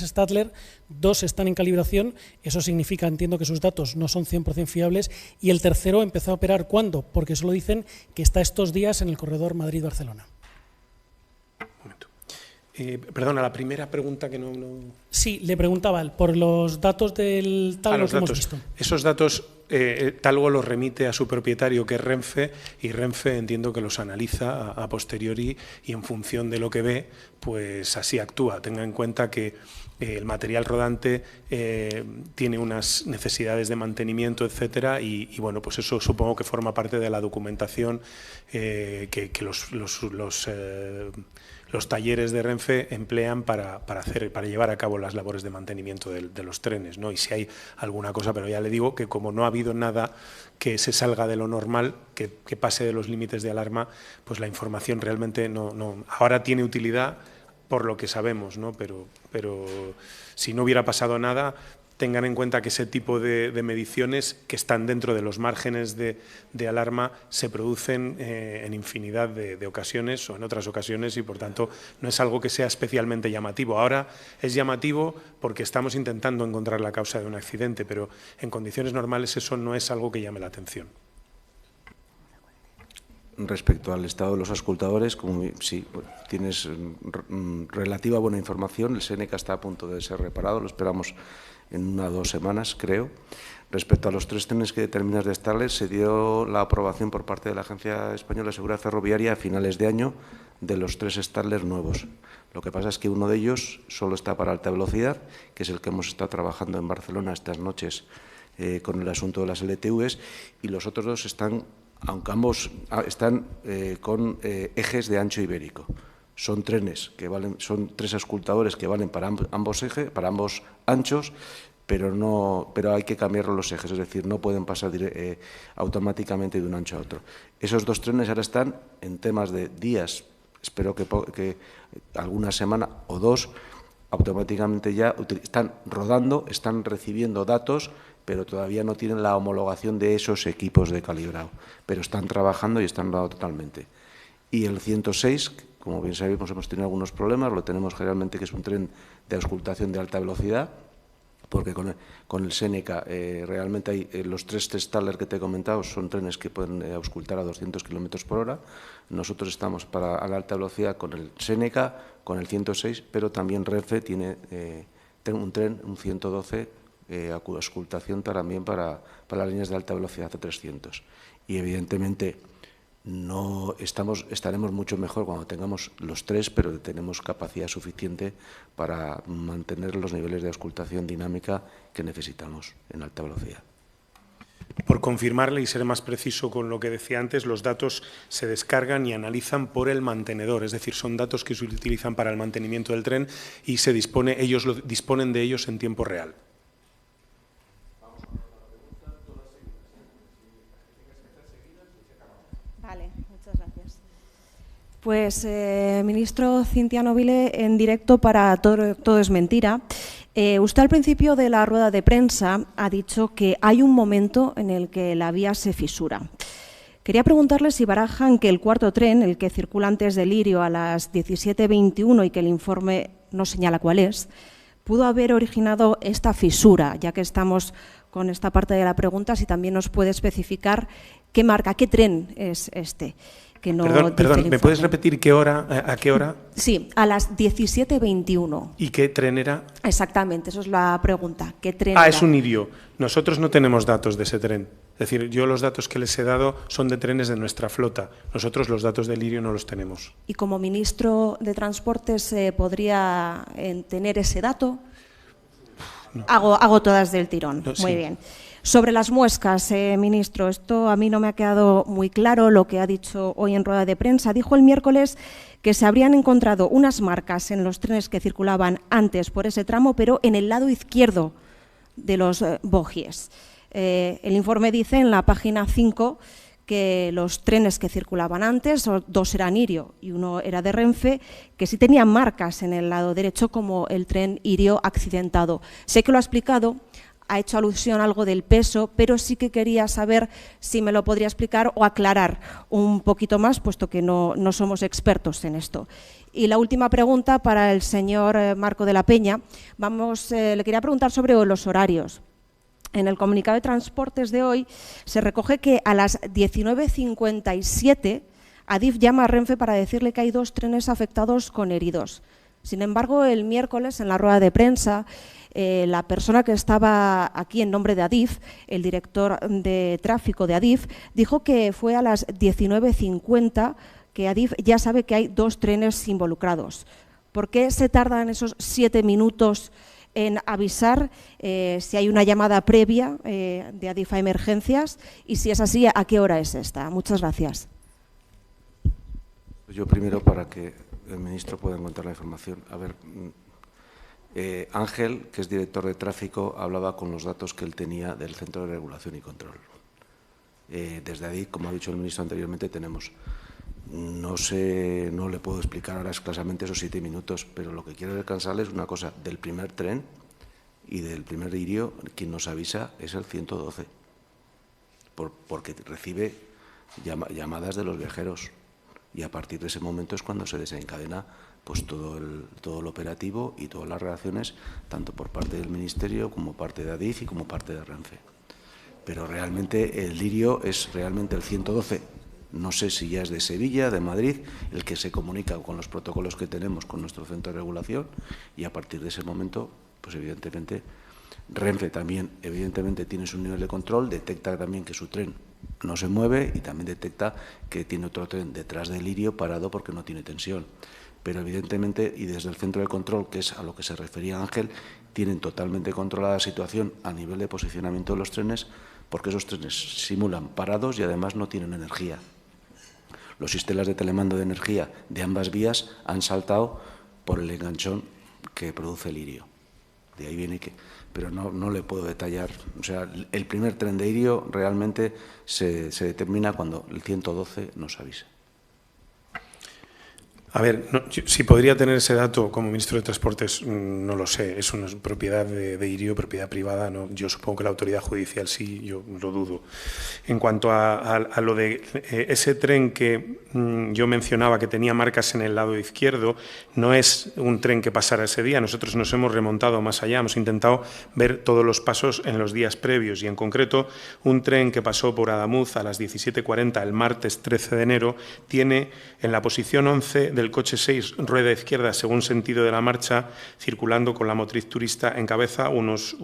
Stadler, 2 están en calibración. Eso significa, entiendo, que sus datos no son 100% fiables. Y el tercero empezó a operar ¿cuándo? Porque solo dicen que está estos días en el corredor Madrid-Barcelona. Perdona, la primera pregunta que no... Sí, le preguntaba por los datos del Talgo que hemos visto. Esos datos, Talgo los remite a su propietario, que es Renfe, y Renfe entiendo que los analiza a posteriori y en función de lo que ve, pues así actúa. Tenga en cuenta que el material rodante tiene unas necesidades de mantenimiento, etcétera, y bueno, pues eso supongo que forma parte de la documentación que los talleres de Renfe emplean para llevar a cabo las labores de mantenimiento de los trenes, ¿no? Y si hay alguna cosa, pero ya le digo que como no ha habido nada que se salga de lo normal, que pase de los límites de alarma, pues la información realmente no ahora tiene utilidad por lo que sabemos, ¿no? Pero si no hubiera pasado nada, tengan en cuenta que ese tipo de mediciones que están dentro de los márgenes de alarma se producen en infinidad de ocasiones o en otras ocasiones y, por tanto, no es algo que sea especialmente llamativo. Ahora es llamativo porque estamos intentando encontrar la causa de un accidente, pero en condiciones normales eso no es algo que llame la atención. Respecto al estado de los auscultadores, sí, tienes relativa buena información. El Seneca está a punto de ser reparado, lo esperamos en 1 o 2 semanas, creo. Respecto a los 3 trenes que terminas de estarles, se dio la aprobación por parte de la Agencia Española de Seguridad Ferroviaria a finales de año de los 3 Stadler nuevos. Lo que pasa es que uno de ellos solo está para alta velocidad, que es el que hemos estado trabajando en Barcelona estas noches con el asunto de las LTVs, y los otros 2 están, aunque ambos están con ejes de ancho ibérico. Son trenes que valen, son 3 auscultadores que valen para ambos ejes, para ambos anchos, pero hay que cambiar los ejes, es decir, no pueden pasar automáticamente de un ancho a otro. Esos 2 trenes ahora están en temas de días, espero que alguna semana o 2, automáticamente ya están rodando, están recibiendo datos, pero todavía no tienen la homologación de esos equipos de calibrado, pero están trabajando y están rodados totalmente. Y el 106, como bien sabemos, hemos tenido algunos problemas, lo tenemos generalmente que es un tren de auscultación de alta velocidad, porque con el Seneca realmente hay los 3 Stadler que te he comentado, son trenes que pueden auscultar a 200 km/h. Nosotros estamos a la alta velocidad con el Seneca, con el 106, pero también Renfe tiene un tren, un 112, auscultación también para las líneas de alta velocidad de 300. Y evidentemente estaremos mucho mejor cuando tengamos los 3, pero tenemos capacidad suficiente para mantener los niveles de auscultación dinámica que necesitamos en alta velocidad. Por confirmarle y ser más preciso con lo que decía antes, los datos se descargan y analizan por el mantenedor, es decir, son datos que se utilizan para el mantenimiento del tren y ellos disponen de ellos en tiempo real. Vale, muchas gracias. Pues, ministro Cintia Nobile, en directo para Todo es Mentira. Usted al principio de la rueda de prensa ha dicho que hay un momento en el que la vía se fisura. Quería preguntarle si barajan que el cuarto tren, el que circula antes de Lirio a las 17:21 y que el informe no señala cuál es, pudo haber originado esta fisura, ya que estamos con esta parte de la pregunta, si también nos puede especificar qué marca, qué tren es este. Que no perdón, ¿me puedes repetir qué hora, a qué hora? Sí, a las 17:21. ¿Y qué tren era? Exactamente, eso es la pregunta. ¿Qué tren era? Es un Irio. Nosotros no tenemos datos de ese tren. Es decir, yo los datos que les he dado son de trenes de nuestra flota. Nosotros los datos del Irio no los tenemos. ¿Y como ministro de Transportes podría tener ese dato? No. Hago todas del tirón. No, muy bien. Sobre las muescas, ministro, esto a mí no me ha quedado muy claro lo que ha dicho hoy en rueda de prensa. Dijo el miércoles que se habrían encontrado unas marcas en los trenes que circulaban antes por ese tramo, pero en el lado izquierdo de los bogies. El informe dice en la página 5 que los trenes que circulaban antes, 2 eran Irio y 1 era de Renfe, que sí tenían marcas en el lado derecho como el tren Irio accidentado. Sé que lo ha explicado, ha hecho alusión a algo del peso, pero sí que quería saber si me lo podría explicar o aclarar un poquito más, puesto que no somos expertos en esto. Y la última pregunta para el señor Marco de la Peña. Le quería preguntar sobre los horarios. En el comunicado de transportes de hoy se recoge que a las 19:57 Adif llama a Renfe para decirle que hay 2 trenes afectados con heridos. Sin embargo, el miércoles en la rueda de prensa, la persona que estaba aquí en nombre de Adif, el director de tráfico de Adif, dijo que fue a las 19:50 que Adif ya sabe que hay 2 trenes involucrados. ¿Por qué se tardan esos 7 minutos en avisar si hay una llamada previa de Adif a emergencias? Y si es así, ¿a qué hora es esta? Muchas gracias. Yo primero, para que el ministro pueda encontrar la información. A ver, Ángel, que es director de tráfico, hablaba con los datos que él tenía del Centro de Regulación y Control. Desde ahí, como ha dicho el ministro anteriormente, tenemos, no sé, no le puedo explicar ahora escasamente esos 7 minutos, pero lo que quiero descansarles es una cosa, del primer tren y del primer Irio, quien nos avisa es el 112, porque recibe llamadas de los viajeros. Y a partir de ese momento es cuando se desencadena pues todo el operativo y todas las reacciones, tanto por parte del Ministerio como parte de Adif y como parte de Renfe. Pero realmente el Irio es realmente el 112. No sé si ya es de Sevilla, de Madrid, el que se comunica con los protocolos que tenemos con nuestro centro de regulación, y a partir de ese momento, pues evidentemente, Renfe también evidentemente tiene su nivel de control, detecta también que su tren no se mueve y también detecta que tiene otro tren detrás del Irio parado porque no tiene tensión. Pero evidentemente, y desde el centro de control, que es a lo que se refería Ángel, tienen totalmente controlada la situación a nivel de posicionamiento de los trenes, porque esos trenes simulan parados y además no tienen energía. Los sistemas de telemando de energía de ambas vías han saltado por el enganchón que produce el Irio. De ahí viene que... Pero no le puedo detallar. O sea, el primer tren de Irio realmente se determina cuando el 112 nos avise. A ver, si podría tener ese dato como ministro de Transportes, no lo sé. Es una propiedad de Irio, propiedad privada. No, yo supongo que la autoridad judicial sí, yo lo dudo. En cuanto a lo de ese tren que yo mencionaba que tenía marcas en el lado izquierdo, no es un tren que pasara ese día. Nosotros nos hemos remontado más allá, hemos intentado ver todos los pasos en los días previos y en concreto un tren que pasó por Adamuz a las 17:40 el martes 13 de enero tiene en la posición 11 del coche 6, rueda izquierda según sentido de la marcha, circulando con la motriz turista en cabeza unas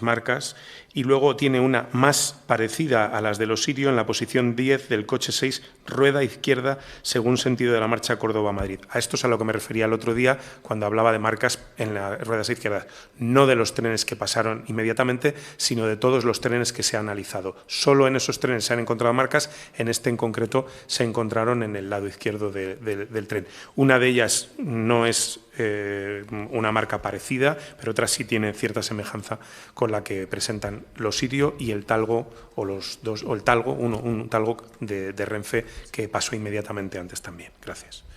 marcas, y luego tiene una más parecida a las de los Irio en la posición 10 del coche 6, rueda izquierda según sentido de la marcha Córdoba-Madrid. A esto es a lo que me refería el otro día cuando hablaba de marcas en las ruedas izquierdas, no de los trenes que pasaron inmediatamente, sino de todos los trenes que se han analizado. Solo en esos trenes se han encontrado marcas, en este en concreto se encontraron en el lado izquierdo del tren. Una de ellas no es una marca parecida, pero otra sí tiene cierta semejanza con la que presentan los Sirio y el Talgo, o los dos, o el Talgo, un Talgo de Renfe que pasó inmediatamente antes también. Gracias.